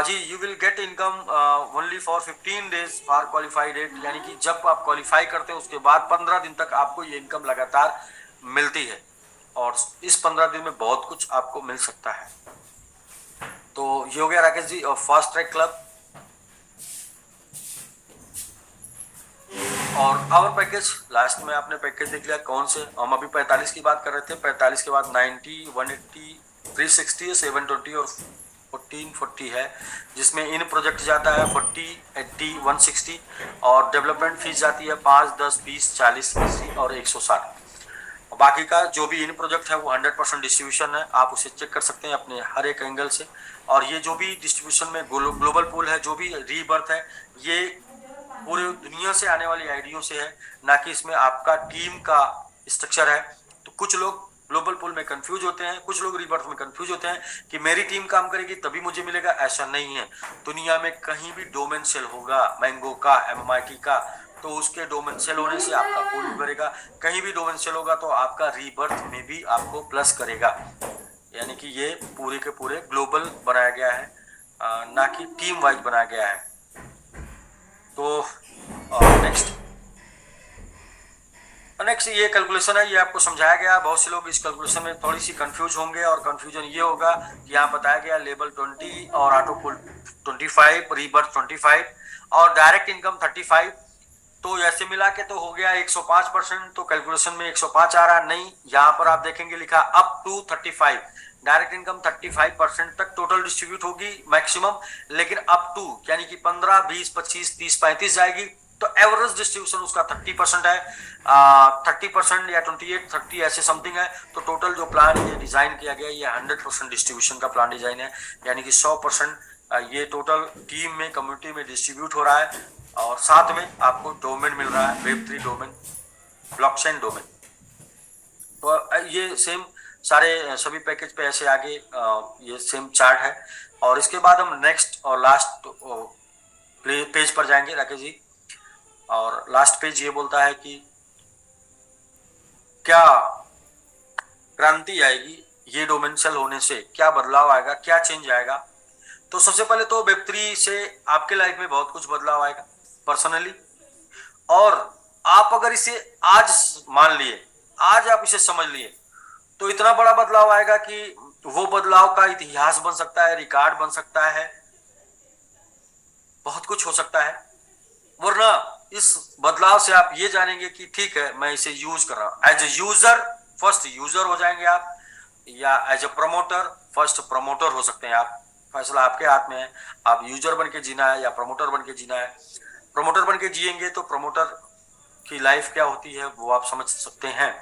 you will get income only for 15 days for qualified rate, यानी कि जब आप क्वालिफाई करते हैं उसके बाद 15 दिन तक आपको ये इनकम लगातार मिलती है, और इस 15 दिन में बहुत कुछ आपको मिल सकता है। तो ये हो गया Rakesh ji fast track club. और आवर पैकेज, लास्ट में आपने पैकेज देख लिया कौन से। हम अभी 45 की बात कर रहे थे, 45 के बाद 90, 180, 360, 720 और 1440 है, जिसमें इन प्रोजेक्ट जाता है 40, 80, 160, और डेवलपमेंट फीस जाती है 5, 10, 20, 40, 80 और 160। बाकी का जो भी इन प्रोजेक्ट है वो 100% डिस्ट्रीब्यूशन है, आप उसे चेक कर सकते हैं अपने हर एक एंगल से। और ये जो भी डिस्ट्रीब्यूशन में ग्लोबल पूल है, जो भी रीबर्थ है, ये पूरे दुनिया से आने वाली आइडियो से है, ना कि इसमें आपका टीम का स्ट्रक्चर है। तो कुछ लोग ग्लोबल पूल में कंफ्यूज होते हैं, कुछ लोग रीबर्थ में कंफ्यूज होते हैं कि मेरी टीम काम करेगी तभी मुझे मिलेगा। ऐसा नहीं है। दुनिया में कहीं भी डोमेन सेल होगा मैंगो का, MMIT का, तो उसके डोमेन सेल होने से आपका पूल करेगा। कहीं भी डोमेन सेल होगा तो आपका रीबर्थ में भी आपको प्लस करेगा। यानी कि ये पूरे के पूरे ग्लोबल बनाया गया है, ना कि टीम वाइज बनाया गया है। तो नेक्स्ट ये कैलकुलेशन है, ये आपको समझाया गया। बहुत से लोग इस कैलकुलेशन में थोड़ी सी कंफ्यूज होंगे, और कंफ्यूजन ये होगा कि यहाँ बताया गया लेवल 20 और ऑटो पुल 25, रीबर्थ 25 और डायरेक्ट इनकम 35। तो ऐसे मिला के तो हो गया 105%। तो कैलकुलेशन में 105 आ रहा नहीं, यहाँ पर आप देखेंगे लिखा अप टू 35। डायरेक्ट इनकम 35% तक टोटल डिस्ट्रीब्यूट होगी मैक्सिमम, लेकिन अप टू यानी कि 15, 20, 25, 30, 35 जाएगी। तो एवरेज डिस्ट्रीब्यूशन उसका 30% है, 30% या 28, 30 ऐसे समथिंग है। तो टोटल जो प्लान ये डिजाइन किया गया ये 100% डिस्ट्रीब्यूशन का प्लान डिजाइन है, यानी कि 100% ये टोटल टीम में, कम्युनिटी में डिस्ट्रीब्यूट हो रहा है। और साथ में आपको डोमेन मिल रहा है, Web3 डोमेन, ब्लॉकचेन डोमेन। तो ये सेम सारे सभी पैकेज पे ऐसे आगे ये सेम चार्ट है। और इसके बाद हम नेक्स्ट और लास्ट पेज पर जाएंगे राकेश जी। और लास्ट पेज ये बोलता है कि क्या क्रांति आएगी ये डोमेन सेल होने से, क्या बदलाव आएगा, क्या चेंज आएगा। तो सबसे पहले तो Web3 से आपके लाइफ में बहुत कुछ बदलाव आएगा पर्सनली। और आप अगर इसे आज मान लिए, आज आप इसे समझ लिए, तो इतना बड़ा बदलाव आएगा कि वो बदलाव का इतिहास बन सकता है, रिकॉर्ड बन सकता है, बहुत कुछ हो सकता है। वरना इस बदलाव से आप ये जानेंगे कि ठीक है मैं इसे यूज कर रहा हूं। As a user, first user हो जाएंगे आप, या as a promoter, first promoter हो सकते हैं आप। फैसला आपके हाथ में है, आप यूजर बन के जीना है या प्रमोटर बन के जीना है। प्रमोटर बन के जिएंगे तो प्रमोटर की लाइफ क्या होती है वो आप समझ सकते हैं।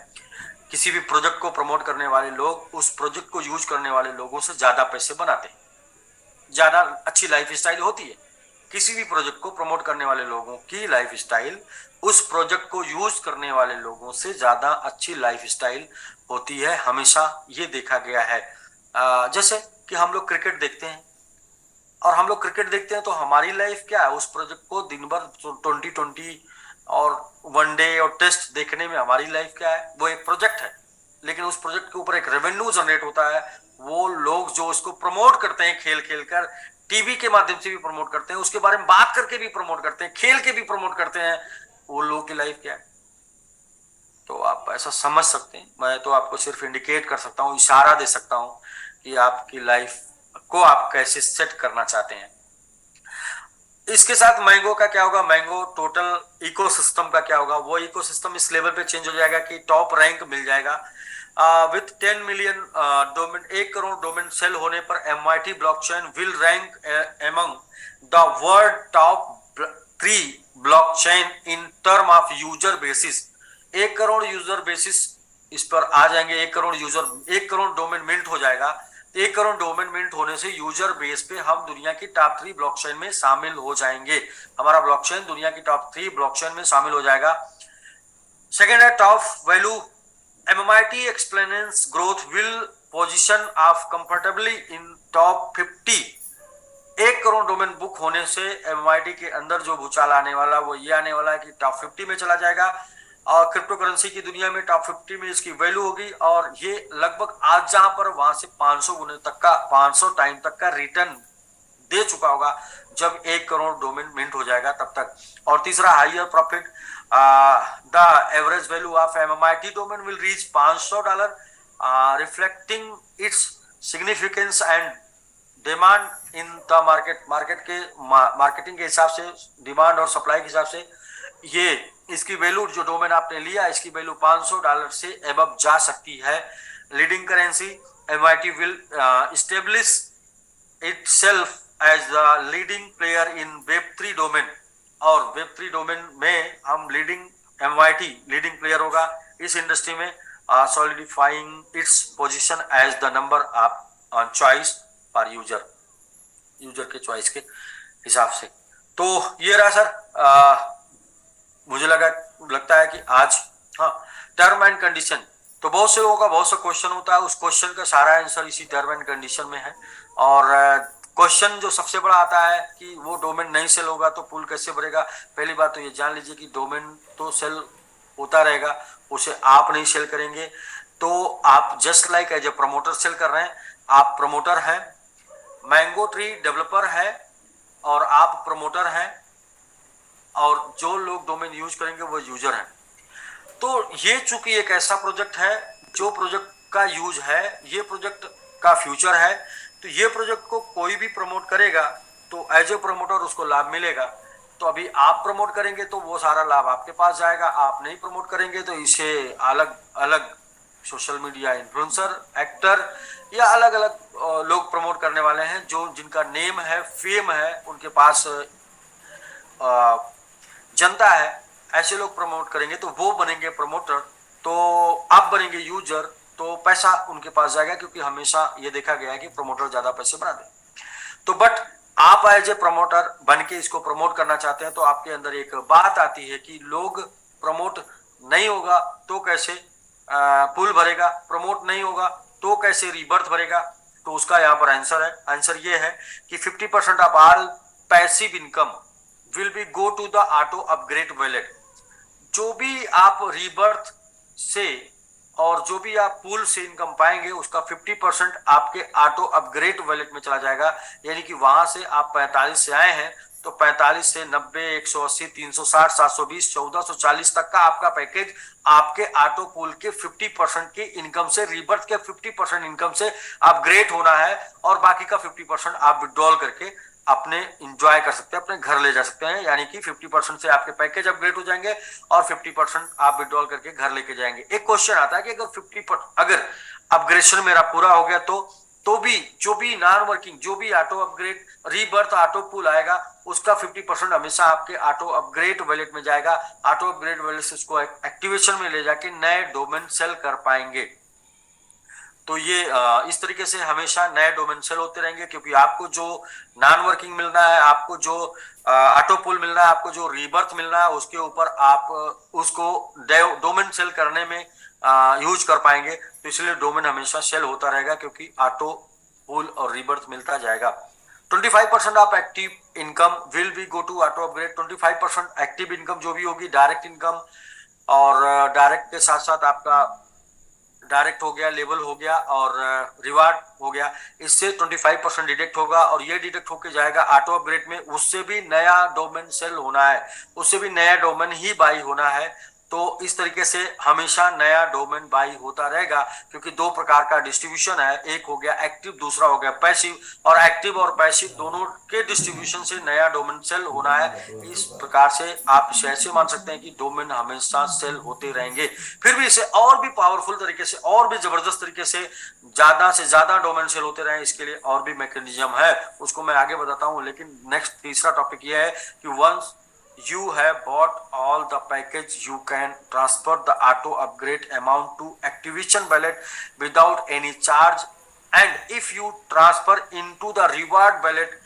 किसी भी प्रोजेक्ट को प्रमोट करने वाले लोग उस प्रोजेक्ट को यूज करने वाले लोगों से ज्यादा पैसे बनाते हैं, ज्यादा अच्छी लाइफ स्टाइल होती है। किसी भी प्रोजेक्ट को प्रमोट करने वाले लोगों की लाइफ स्टाइल उस प्रोजेक्ट को यूज करने वाले लोगों से ज्यादा अच्छी लाइफ स्टाइल होती है, हमेशा ये देखा गया है। जैसे कि हम लोग क्रिकेट देखते हैं, और हम लोग क्रिकेट देखते हैं तो हमारी लाइफ क्या है, उस प्रोजेक्ट को दिन भर 2020 और वन डे और टेस्ट देखने में हमारी लाइफ क्या है, वो एक प्रोजेक्ट है, लेकिन उस प्रोजेक्ट के ऊपर एक रेवेन्यू जनरेट होता है। वो लोग जो इसको प्रमोट करते हैं खेल खेल कर, टीवी के माध्यम से भी प्रमोट करते हैं, उसके बारे में बात करके भी प्रमोट करते हैं, खेल के भी प्रमोट करते हैं, वो लोगों की लाइफ क्या है। तो आप ऐसा समझ सकते हैं, मैं तो आपको सिर्फ इंडिकेट कर सकता हूँ, इशारा दे सकता हूँ कि आपकी लाइफ को आप कैसे सेट करना चाहते हैं। इसके साथ मैंगो का क्या होगा, मैंगो टोटल इकोसिस्टम का क्या होगा, वो इकोसिस्टम इस लेवल पे चेंज हो जाएगा कि टॉप रैंक मिल जाएगा। With 10 million domain, 1 crore domain sale होने पर MIT blockchain will rank among the world top 3 blockchain in term of user basis. 1 crore user basis इस पर आ जाएंगे, 1 crore user, 1 crore domain mint हो जाएगा। 1 करोड़ डोमेन मिंट होने से यूजर बेस पे हम दुनिया की टॉप 3 ब्लॉकचेन में शामिल हो जाएंगे, हमारा ब्लॉकचेन दुनिया की टॉप 3 ब्लॉकचेन में शामिल हो जाएगा। सेकेंड है top value, MIT explains growth will position of comfortably in top 50। 1 crore domain book होने से MIT के अंदर जो भूचाल आने वाला वो ये आने वाला है कि टॉप 50 में चला जाएगा, और क्रिप्टो करेंसी की दुनिया में टॉप 50 में इसकी वैल्यू होगी, और ये लगभग आज जहां पर वहां से 500 गुने तक का, 500 टाइम तक का रिटर्न दे चुका होगा जब 1 करोड़ डोमेन मिंट हो जाएगा तब तक। और तीसरा higher profit, the average value of MIT domain will reach $500, reflecting its significance and demand in the market. Marketing के हिसाब से, डिमांड और सप्लाई के हिसाब से ये इसकी वैल्यू, जो डोमेन आपने लिया इसकी वैल्यू $500 से एबव जा सकती है। Leading currency, MIT will establish itself as the leading player in Web3 domain, और Web3 डोमेन में हम MIT लीडिंग प्लेयर होगा इस इंडस्ट्री में, solidifying its position as the number of choice for user के चॉइस के हिसाब से। तो ये रहा सर, मुझे लगता है कि आज, हाँ, टर्म एंड कंडीशन, तो बहुत से लोगों का बहुत सा क्वेश्चन होता है, उस क्वेश्चन का सारा आंसर इसी टर्म एंड कंडीशन में है। और क्वेश्चन जो सबसे बड़ा आता है कि वो डोमेन नहीं सेल होगा तो पूल कैसे भरेगा। पहली बात तो ये जान लीजिए कि डोमेन तो सेल होता रहेगा, उसे आप नहीं सेल करेंगे, तो आप just like as a promoter sell कर रहे हैं। आप प्रमोटर हैं, मैंगो ट्री डेवलपर है और आप प्रमोटर हैं, और जो लोग डोमेन यूज करेंगे वो यूजर हैं। तो ये चूंकि एक ऐसा प्रोजेक्ट है जो प्रोजेक्ट का यूज है, ये प्रोजेक्ट का फ्यूचर है, तो ये प्रोजेक्ट को कोई भी प्रमोट करेगा तो एज ए प्रमोटर उसको लाभ मिलेगा। तो अभी आप प्रमोट करेंगे तो वो सारा लाभ आपके पास जाएगा, आप नहीं प्रमोट करेंगे तो इसे अलग अलग सोशल मीडिया इन्फ्लुएंसर, एक्टर या अलग अलग लोग प्रमोट करने वाले हैं, जो जिनका नेम है, फेम है, उनके पास जनता है, ऐसे लोग प्रमोट करेंगे तो वो बनेंगे प्रमोटर, तो आप बनेंगे यूजर, तो पैसा उनके पास जाएगा, क्योंकि हमेशा ये देखा गया है कि प्रमोटर ज्यादा पैसे बनाते हैं। तो बट आप एज ए प्रमोटर बन के इसको प्रमोट करना चाहते हैं, तो आपके अंदर एक बात आती है कि लोग प्रमोट नहीं होगा तो कैसे पुल भरेगा, प्रमोट नहीं होगा तो कैसे रीबर्थ भरेगा। तो उसका यहाँ पर आंसर है, आंसर ये है कि 50% of all passive income will be go to the auto upgrade wallet. जो भी आप रीबर्थ से और जो भी आप पूल से इनकम पाएंगे उसका 50% आपके ऑटो अपग्रेड वॉलेट में चला जाएगा। यानी कि वहां से आप 45 से आए हैं तो 45 से 90, 180, 360, 720, 1440 तक का आपका पैकेज आपके ऑटो पूल के 50% की इनकम से, रीबर्थ के 50% इनकम से अपग्रेड होना है, और बाकी का 50% आप विड्रॉल करके अपने इंजॉय कर सकते हैं, अपने घर ले जा सकते हैं। यानी कि 50% से आपके पैकेज अपग्रेड हो जाएंगे और 50% आप विड्रॉल करके घर लेके जाएंगे। एक क्वेश्चन आता है कि अगर 50% अगर अपग्रेडेशन मेरा पूरा हो गया तो भी जो भी नॉन वर्किंग, जो भी auto upgrade, rebirth, auto pool आएगा उसका 50% हमेशा आपके ऑटो अपग्रेड वॉलेट में जाएगा। ऑटो अपग्रेड वॉलेट से उसको एक्टिवेशन में ले जाके नए डोमेन सेल कर पाएंगे। तो ये इस तरीके से हमेशा नए डोमेन सेल होते रहेंगे, क्योंकि आपको जो नॉन वर्किंग मिल रहा है, आपको जो ऑटो पुल मिल रहा है, आपको जो रीबर्थ मिल रहा है, उसके ऊपर आप उसको डोमेन सेल करने में यूज कर पाएंगे। तो इसलिए डोमेन हमेशा सेल होता रहेगा, क्योंकि ऑटो पुल और रीबर्थ मिलता जाएगा। 25% of active income will be go to auto upgrade. 25% active income जो भी होगी, डायरेक्ट इनकम और डायरेक्ट के साथ साथ आपका डायरेक्ट हो गया, लेवल हो गया और रिवार्ड हो गया, इससे 25% डिडक्ट होगा और ये डिडक्ट होके जाएगा ऑटो अपग्रेड में। उससे भी नया डोमेन सेल होना है, उससे भी नया डोमेन ही बाई होना है। तो इस तरीके से हमेशा नया डोमेन बाई होता रहेगा, क्योंकि दो प्रकार का डिस्ट्रीब्यूशन है, एक हो गया एक्टिव, दूसरा हो गया पैसिव, और एक्टिव और पैसिव दोनों के डिस्ट्रीब्यूशन से नया डोमेन सेल होना है। इस प्रकार से आप इसे ऐसे मान सकते हैं कि डोमेन हमेशा सेल होते रहेंगे। फिर भी इसे और भी पावरफुल तरीके से, और भी जबरदस्त तरीके से ज्यादा से ज्यादा डोमेन सेल होते रहे, इसके लिए और भी मैकेनिज्म है, उसको मैं आगे बताता हूं। लेकिन नेक्स्ट तीसरा टॉपिक यह है कि once you have bought all the package, you can transfer the auto upgrade amount to activation wallet without any charge, and if you transfer into the reward wallet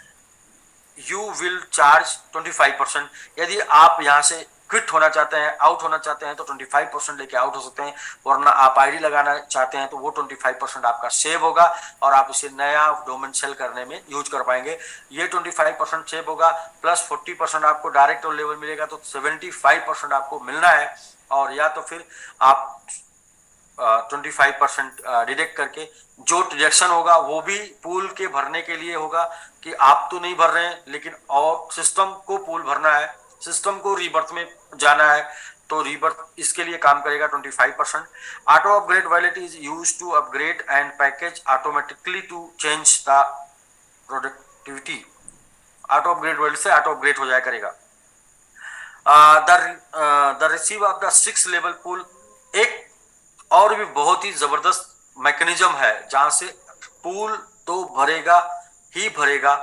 you will charge 25%। यदि आप यहां से quit होना चाहते हैं, out होना चाहते हैं, तो 25% लेके आउट हो सकते हैं, वरना आप आईडी लगाना चाहते हैं तो वो 25% आपका सेव होगा और आप इसे नया डोमेन सेल करने में यूज कर पाएंगे। ये 25% सेव होगा, प्लस 40% आपको डायरेक्ट और लेवल मिलेगा, तो 75% आपको मिलना है। और या तो फिर आप 25% डिडक्ट करके जो डिडक्शन होगा वो भी पूल के भरने के लिए होगा, कि आप तो नहीं भर रहे हैं लेकिन और सिस्टम को पूल भरना है, सिस्टम को रीबर्थ में जाना है, तो रीबर्थ इसके लिए काम करेगा 25%। Auto upgrade wallet is use to upgrade and package automatically to change the productivity. Auto upgrade wallet से ऑटो अपग्रेड हो जाया करेगा। The receive of the 6 level pool, एक और भी बहुत ही जबरदस्त मैकेनिज्म है जहां से पूल तो भरेगा ही भरेगा।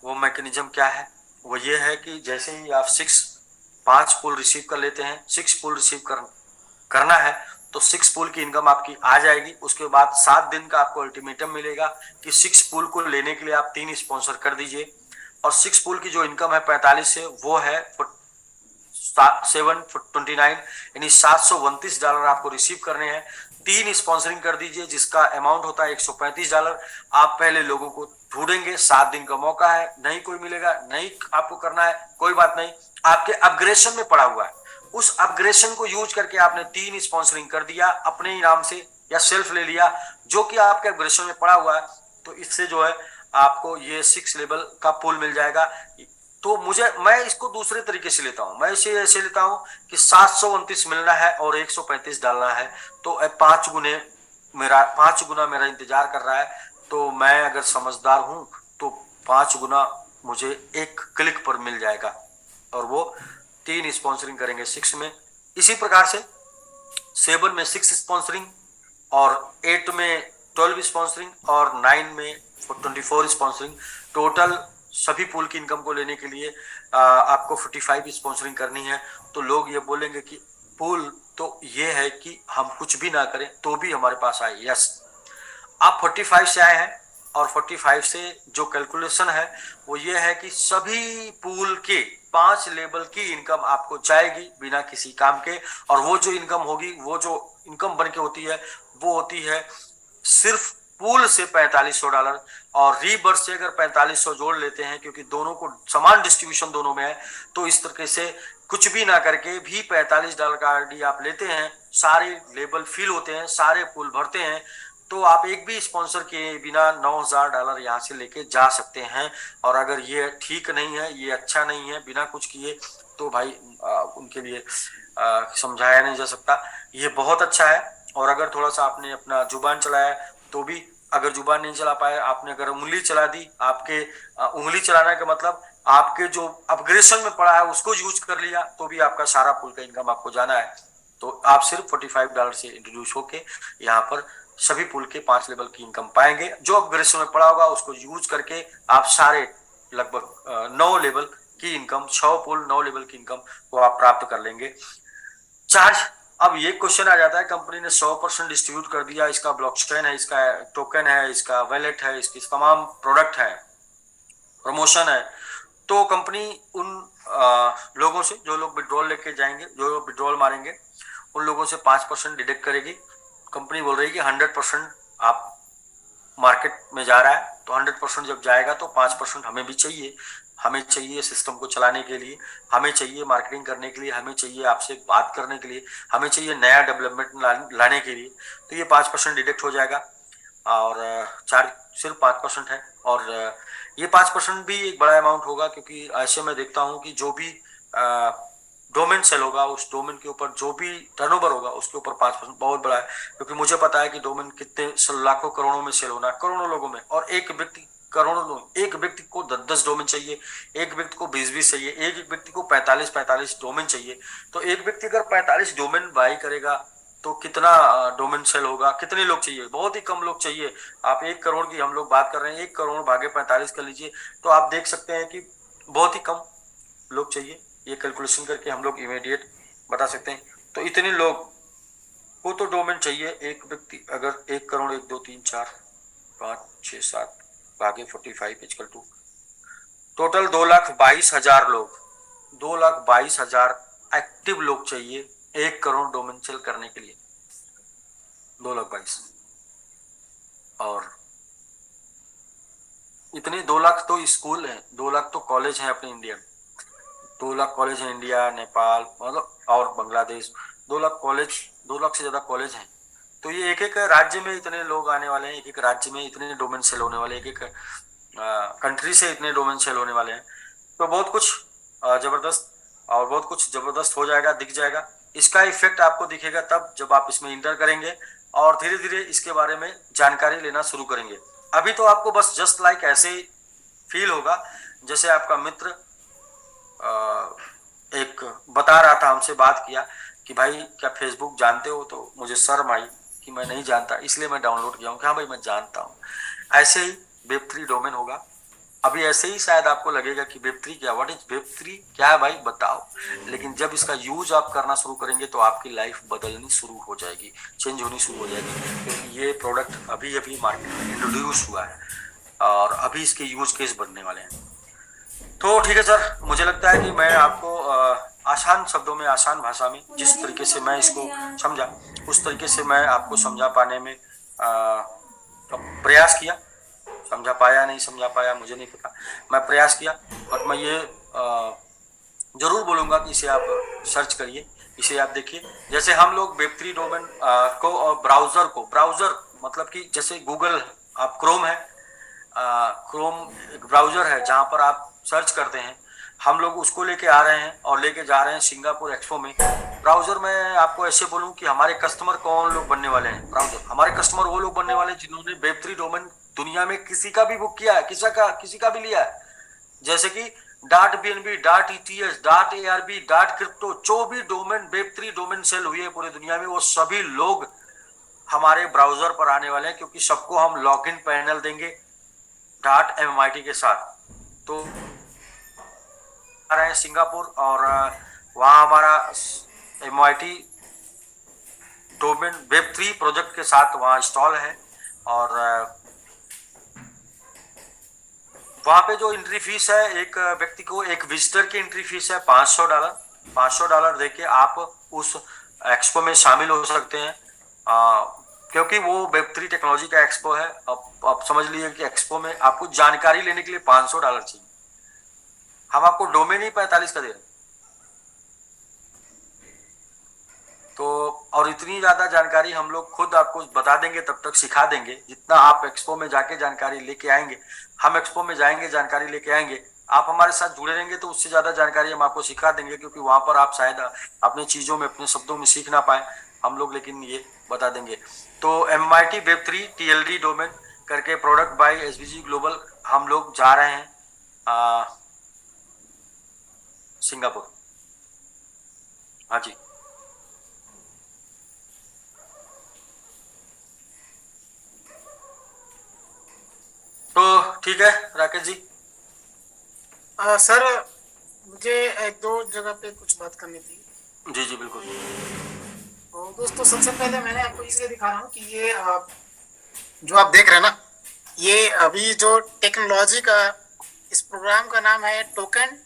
वो मैकेनिज्म क्या है? वो ये है कि जैसे ही आप 5 पूल रिसीव कर लेते हैं, 6 पूल रिसीव करना है, तो 6 पूल की इनकम आपकी आ जाएगी। उसके बाद 7 दिन का आपको अल्टीमेटम मिलेगा कि 6 पूल को लेने के लिए आप 3 स्पॉन्सर कर दीजिए, और 6 पूल की जो इनकम है 45 से, वो है 729, यानी $729 आपको रिसीव करने हैं। 3 स्पॉन्सरिंग कर दीजिए जिसका अमाउंट होता है $135। आप पहले लोगों को ढूंढेंगे, 7 दिन का मौका है, नहीं कोई मिलेगा, नहीं आपको करना है, कोई बात नहीं, आपके अपग्रेशन में पड़ा हुआ है, उस अपग्रेशन को यूज करके आपने 3 स्पॉन्सरिंग कर दिया अपने ही नाम से या सेल्फ ले लिया, जो कि आपके अपग्रेशन में पड़ा हुआ है, तो इससे जो है आपको ये 6 लेवल का पूल मिल जाएगा। तो मैं इसको दूसरे तरीके से लेता हूं, मैं इसे ऐसे लेता हूं कि 729 मिलना है और 135 डालना है, तो 5 गुना मेरा इंतजार कर रहा है। तो मैं अगर समझदार हूं तो 5 गुना मुझे एक क्लिक पर मिल जाएगा, और वो 3 स्पॉन्सरिंग करेंगे 6 में। इसी प्रकार से 7 में 6 स्पॉन्सरिंग, और 8 में 12 स्पॉन्सरिंग, और 9 में 24 स्पॉन्सरिंग। टोटल सभी पूल की इनकम को लेने के लिए आपको 45 स्पॉन्सरिंग करनी है। तो लोग ये बोलेंगे कि पूल तो ये है कि हम कुछ भी ना करें तो भी हमारे पास आए। यस, आप 45 से आए हैं, और 45 से जो कैलकुलेशन है वो ये है कि सभी पूल के 5 लेवल की इनकम आपको जाएगी बिना किसी काम के, और वो जो इनकम होगी, वो जो इनकम बन के होती है, वो होती है सिर्फ पूल से $4500, और रीबर्थ से अगर 4500 जोड़ लेते हैं, क्योंकि दोनों को समान डिस्ट्रीब्यूशन दोनों में है, तो इस तरीके से कुछ भी ना करके भी $45 का आरडी आप लेते हैं, सारे लेवल फिल होते हैं, सारे पूल भरते हैं, तो आप एक भी स्पॉन्सर के बिना $9000 यहाँ से लेके जा सकते हैं। और अगर ये ठीक नहीं है, ये अच्छा नहीं है बिना कुछ किए, तो भाई उनके लिए समझाया नहीं जा सकता। ये बहुत अच्छा है, और अगर थोड़ा सा आपने अपना जुबान चलाया तो भी, अगर जुबान नहीं चला पाए, आपने अगर उंगली चला दी, आपके उंगली चलाने का मतलब आपके जो अपग्रेशन में पड़ा है उसको यूज कर लिया, तो भी आपका सारा पूल का इनकम आपको जाना है। तो आप सिर्फ $45 से इंट्रोड्यूस होके यहाँ पर सभी पूल के 5 लेवल की इनकम पाएंगे। जो अपग्रेशन में पड़ा होगा उसको यूज करके आप सारे लगभग 9 लेवल की इनकम, 6 पूल 9 लेवल की इनकम को आप प्राप्त कर लेंगे। चार्ज, अब ये क्वेश्चन आ जाता है, कंपनी ने 100% डिस्ट्रीब्यूट कर दिया, इसका ब्लॉकचेन है, इसका टोकन है, इसका वैलेट है, इसकी तमाम प्रोडक्ट है, प्रमोशन है, तो कंपनी उन लोगों से, जो लोग विड्रॉल लेके जाएंगे, जो लोग विड्रॉल मारेंगे, उन लोगों से 5% डिडक्ट करेगी। कंपनी बोल रही है कि 100% आप मार्केट में जा रहा है तो 100% जब जाएगा तो 5% हमें भी चाहिए। हमें चाहिए सिस्टम को चलाने के लिए, हमें चाहिए मार्केटिंग करने के लिए, हमें चाहिए आपसे बात करने के लिए, हमें चाहिए नया डेवलपमेंट लाने के लिए। तो ये 5% डिडक्ट हो जाएगा और चार्ज सिर्फ 5% है। और ये 5% भी एक बड़ा अमाउंट होगा, क्योंकि ऐसे मैं देखता हूँ कि जो भी डोमेन सेल होगा उस डोमेन के ऊपर जो भी टर्नओवर होगा उसके ऊपर 5% बहुत बड़ा है। क्योंकि मुझे पता है कि डोमेन कितने लाखों करोड़ों में सेल होना है, करोड़ों लोगों में, और एक व्यक्ति को 10-10 डोमेन चाहिए, एक व्यक्ति को 20-20 चाहिए, एक व्यक्ति को 45-45 डोमेन चाहिए। तो एक व्यक्ति अगर 45 डोमेन बाई करेगा तो कितना डोमेन सेल होगा, कितने लोग चाहिए, बहुत ही कम लोग चाहिए। आप 1 करोड़ की हम लोग बात कर रहे हैं, 1 करोड़ भागे 45 कर लीजिए तो आप देख सकते हैं कि बहुत ही कम लोग चाहिए। ये कैलकुलेशन करके हम लोग इमीडिएट बता सकते हैं। तो इतने लोग को तो डोमेन चाहिए। एक व्यक्ति अगर 1 करोड़ 1 2 3 4 5 6 7 भागे 45 इक्वल टू टोटल 2,22,000 लोग, 2,22,000 एक्टिव लोग चाहिए 1 करोड़ डोमेन सेल करने के लिए। 2,22,000 और इतने 2 लाख तो स्कूल हैं, 2 लाख तो कॉलेज हैं अपने इंडिया में। 2 लाख कॉलेज है इंडिया, नेपाल मतलब और बांग्लादेश। 2 लाख कॉलेज, 2 लाख से ज्यादा कॉलेज हैं। तो ये एक एक राज्य में इतने लोग आने वाले हैं, एक एक राज्य में इतने डोमेन सेल होने वाले, एक एक कंट्री से इतने डोमेन सेल होने वाले हैं। तो बहुत कुछ जबरदस्त और बहुत कुछ जबरदस्त हो जाएगा, दिख जाएगा। इसका इफेक्ट आपको दिखेगा तब जब आप इसमें इंटर करेंगे और धीरे धीरे इसके बारे में जानकारी लेना शुरू करेंगे। अभी तो आपको बस जस्ट लाइक ऐसे ही फील होगा जैसे आपका मित्र एक बता रहा था, हमसे बात किया कि भाई क्या फेसबुक जानते हो, तो मुझे शर्म आई कि मैं नहीं जानता, इसलिए मैं डाउनलोड किया हूँ कि हाँ भाई मैं जानता हूँ। ऐसे ही वेब3 डोमेन होगा। अभी ऐसे ही शायद आपको लगेगा कि वेब3 क्या, व्हाट इज वेब3 क्या है भाई बताओ, लेकिन जब इसका यूज आप करना शुरू करेंगे तो आपकी लाइफ बदलनी शुरू हो जाएगी, चेंज होनी शुरू हो जाएगी। क्योंकि ये प्रोडक्ट अभी अभी मार्केट में इंट्रोड्यूस हुआ है और अभी इसके यूज केस बनने वाले हैं। तो ठीक है सर, मुझे लगता है कि मैं आपको आसान शब्दों में, आसान भाषा में जिस तरीके से मैं इसको समझा उस तरीके से मैं आपको समझा पाने में प्रयास किया। समझा पाया नहीं समझा पाया मुझे नहीं पता, मैं प्रयास किया। और मैं ये जरूर बोलूंगा कि इसे आप सर्च करिए, इसे आप देखिए। जैसे हम लोग वेब3 डोमेन को और ब्राउजर मतलब कि जैसे गूगल, आप क्रोम है, क्रोम एक ब्राउजर है जहां पर आप सर्च करते हैं, हम लोग उसको लेके आ रहे हैं और लेके जा रहे हैं सिंगापुर एक्सपो में। ब्राउजर में आपको ऐसे बोलूं कि हमारे कस्टमर कौन लोग बनने वाले हैं, ब्राउजर हमारे कस्टमर वो लोग बनने वाले हैं जिन्होंने वेब3 डोमेन दुनिया में किसी का भी बुक किया है, किसी का भी लिया है। जैसे कि .bnb, .eth, .arb, .crypto, जो भी डोमेन वेब3 डोमेन सेल हुई है पूरी दुनिया में, वो सभी लोग हमारे ब्राउजर पर आने वाले हैं, क्योंकि सबको हम लॉगिन पैनल देंगे .mit के साथ। तो आ रहे हैं सिंगापुर और वहाँ हमारा MIT डोमेन वेब3 प्रोजेक्ट के साथ वहाँ स्टॉल है। और वहाँ पे जो एंट्री फीस है, एक व्यक्ति को, एक विजिटर की एंट्री फीस है $500। $500 देके आप उस एक्सपो में शामिल हो सकते हैं, क्योंकि वो वेब3 टेक्नोलॉजी का एक्सपो है। अब समझ लीजिए कि एक्सपो में आपको जानकारी लेने के लिए $500 चाहिए, हम आपको डोमेन ही 45 का दे रहे हैं। तो और इतनी ज्यादा जानकारी हम लोग खुद आपको बता देंगे, तब तक सिखा देंगे जितना आप एक्सपो में जाके जानकारी लेके आएंगे। हम एक्सपो में जाएंगे, जानकारी लेके आएंगे, आप हमारे साथ जुड़े रहेंगे तो उससे ज्यादा जानकारी हम आपको सिखा देंगे, क्योंकि वहां पर आप शायद अपनी चीजों में, अपने शब्दों में सीख ना पाए हम लोग, लेकिन ये बता देंगे। तो MIT वेब3 TLD डोमेन करके प्रोडक्ट बाय SBG ग्लोबल हम लोग जा रहे हैं सिंगापुर। हाँ जी, तो ठीक है राकेश जी। सर मुझे एक दो जगह पे कुछ बात करनी थी। जी जी बिल्कुल। तो दोस्तों सबसे पहले मैंने आपको इसलिए दिखा रहा हूँ कि ये जो आप देख रहे हैं ना, ये अभी जो टेक्नोलॉजी का इस प्रोग्राम का नाम है टोकन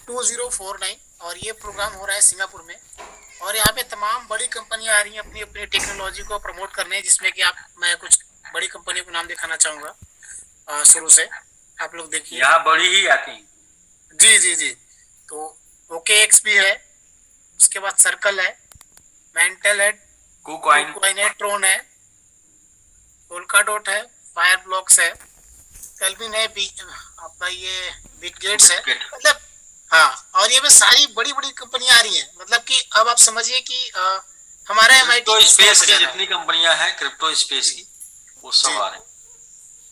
2049 और ये प्रोग्राम हो रहा है सिंगापुर में। और यहाँ पे तमाम बड़ी कंपनियां आ रही हैं अपनी अपनी टेक्नोलॉजी को प्रमोट करने, जिसमें कि मैं कुछ बड़ी कंपनी को नाम दिखाना चाहूंगा शुरू से। आप लोग देखिए, यहाँ बड़ी ही आती है। जी जी जी। तो OKX भी है, उसके बाद सर्कल है, मेंटल है, कुकॉइन है, ट्रोन है, पोल्काडॉट है, फायर ब्लॉक्स है, कैल्विन है, आपका ये बिटगेट्स है, बिटगेट। मतलब हाँ। और ये भी सारी बड़ी बड़ी कंपनियां आ रही हैं, मतलब कि अब आप समझिए कि हमारा MIT क्रिप्टो स्पेस की जितनी कंपनियां हैं, क्रिप्टो स्पेस की, वो सब आ रहे हैं।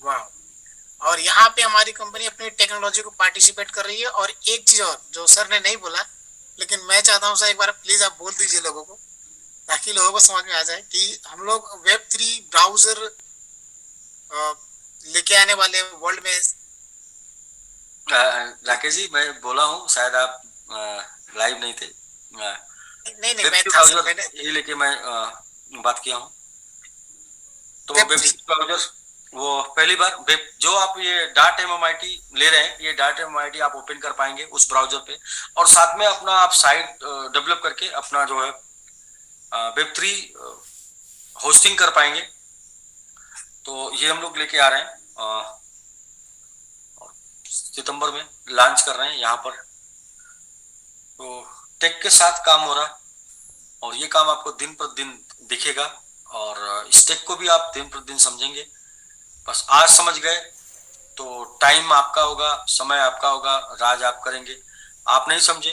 वाह। और यहाँ पे हमारी कंपनी अपनी टेक्नोलॉजी को पार्टिसिपेट कर रही है। और एक चीज और जो सर ने नहीं बोला, लेकिन मैं चाहता हूँ सर एक बार प्लीज आप बोल दीजिए लोगों को, ताकि लोगों को समझ में आ जाए कि हम लोग Web3 ब्राउजर लेके आने वाले वर्ल्ड में। राकेश जी, मैं बोला हूँ, शायद आप लाइव नहीं थे। नहीं मैं था सर, मैंने यही लेके मैं बात किया हूँ। तो Web3 ब्राउजर वो पहली बार जो आप ये .MIT ले रहे हैं, ये .MIT आप ओपन कर पाएंगे उस ब्राउजर पे, और साथ में अपना आप साइट डेवलप करके अपना जो है Web3 होस्टिंग कर पाएंगे। तो ये हम लोग लेके आ रहे हैं, सितंबर में लॉन्च कर रहे हैं यहाँ पर। तो टेक के साथ काम हो रहा है, और ये काम आपको दिन पर दिन दिखेगा, और इस टेक को भी आप दिन पर दिन समझेंगे। बस आज समझ गए तो टाइम आपका होगा, समय आपका होगा, राज आप करेंगे। आप नहीं समझे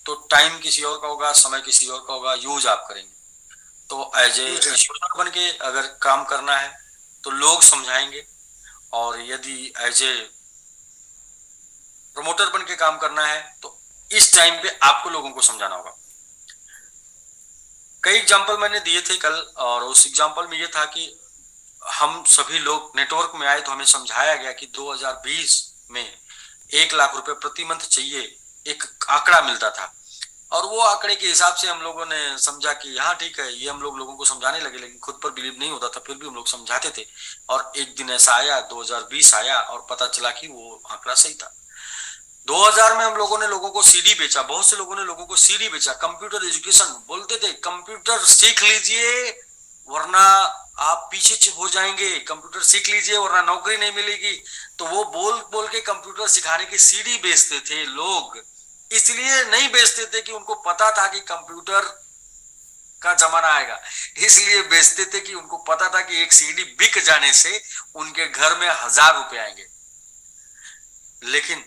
तो टाइम किसी और का होगा, समय किसी और का होगा, यूज आप करेंगे। तो एज ए स्टूडेंट बन के अगर काम करना है तो लोग समझाएंगे, और यदि एज ए प्रमोटर बन के काम करना है तो इस टाइम पे आपको लोगों को समझाना होगा। कई एग्जाम्पल मैंने दिए थे कल, और उस एग्जाम्पल में ये था कि हम सभी लोग नेटवर्क में आए तो हमें समझाया गया कि 2020 में 1 लाख रुपए प्रति मंथ चाहिए, एक आंकड़ा मिलता था। और वो आंकड़े के हिसाब से हम लोगों ने समझा कि हाँ ठीक है, ये हम लोगों को समझाने लगे, लेकिन खुद पर बिलीव नहीं होता था, फिर भी हम लोग समझाते थे। और एक दिन ऐसा आया, 2020 आया, और पता चला कि वो आंकड़ा सही था। 2000 में हम लोगों ने लोगों को CD बेचा, बहुत से लोगों ने लोगों को CD बेचा। कंप्यूटर एजुकेशन बोलते थे, कंप्यूटर सीख लीजिए वरना आप पीछे हो जाएंगे, कंप्यूटर सीख लीजिए वरना नौकरी नहीं मिलेगी। तो वो बोल बोल के कंप्यूटर सिखाने की CD बेचते थे लोग। इसलिए नहीं बेचते थे कि उनको पता था कि कंप्यूटर का जमाना आएगा, इसलिए बेचते थे कि उनको पता था कि एक CD बिक जाने से उनके घर में 1000 रुपए आएंगे। लेकिन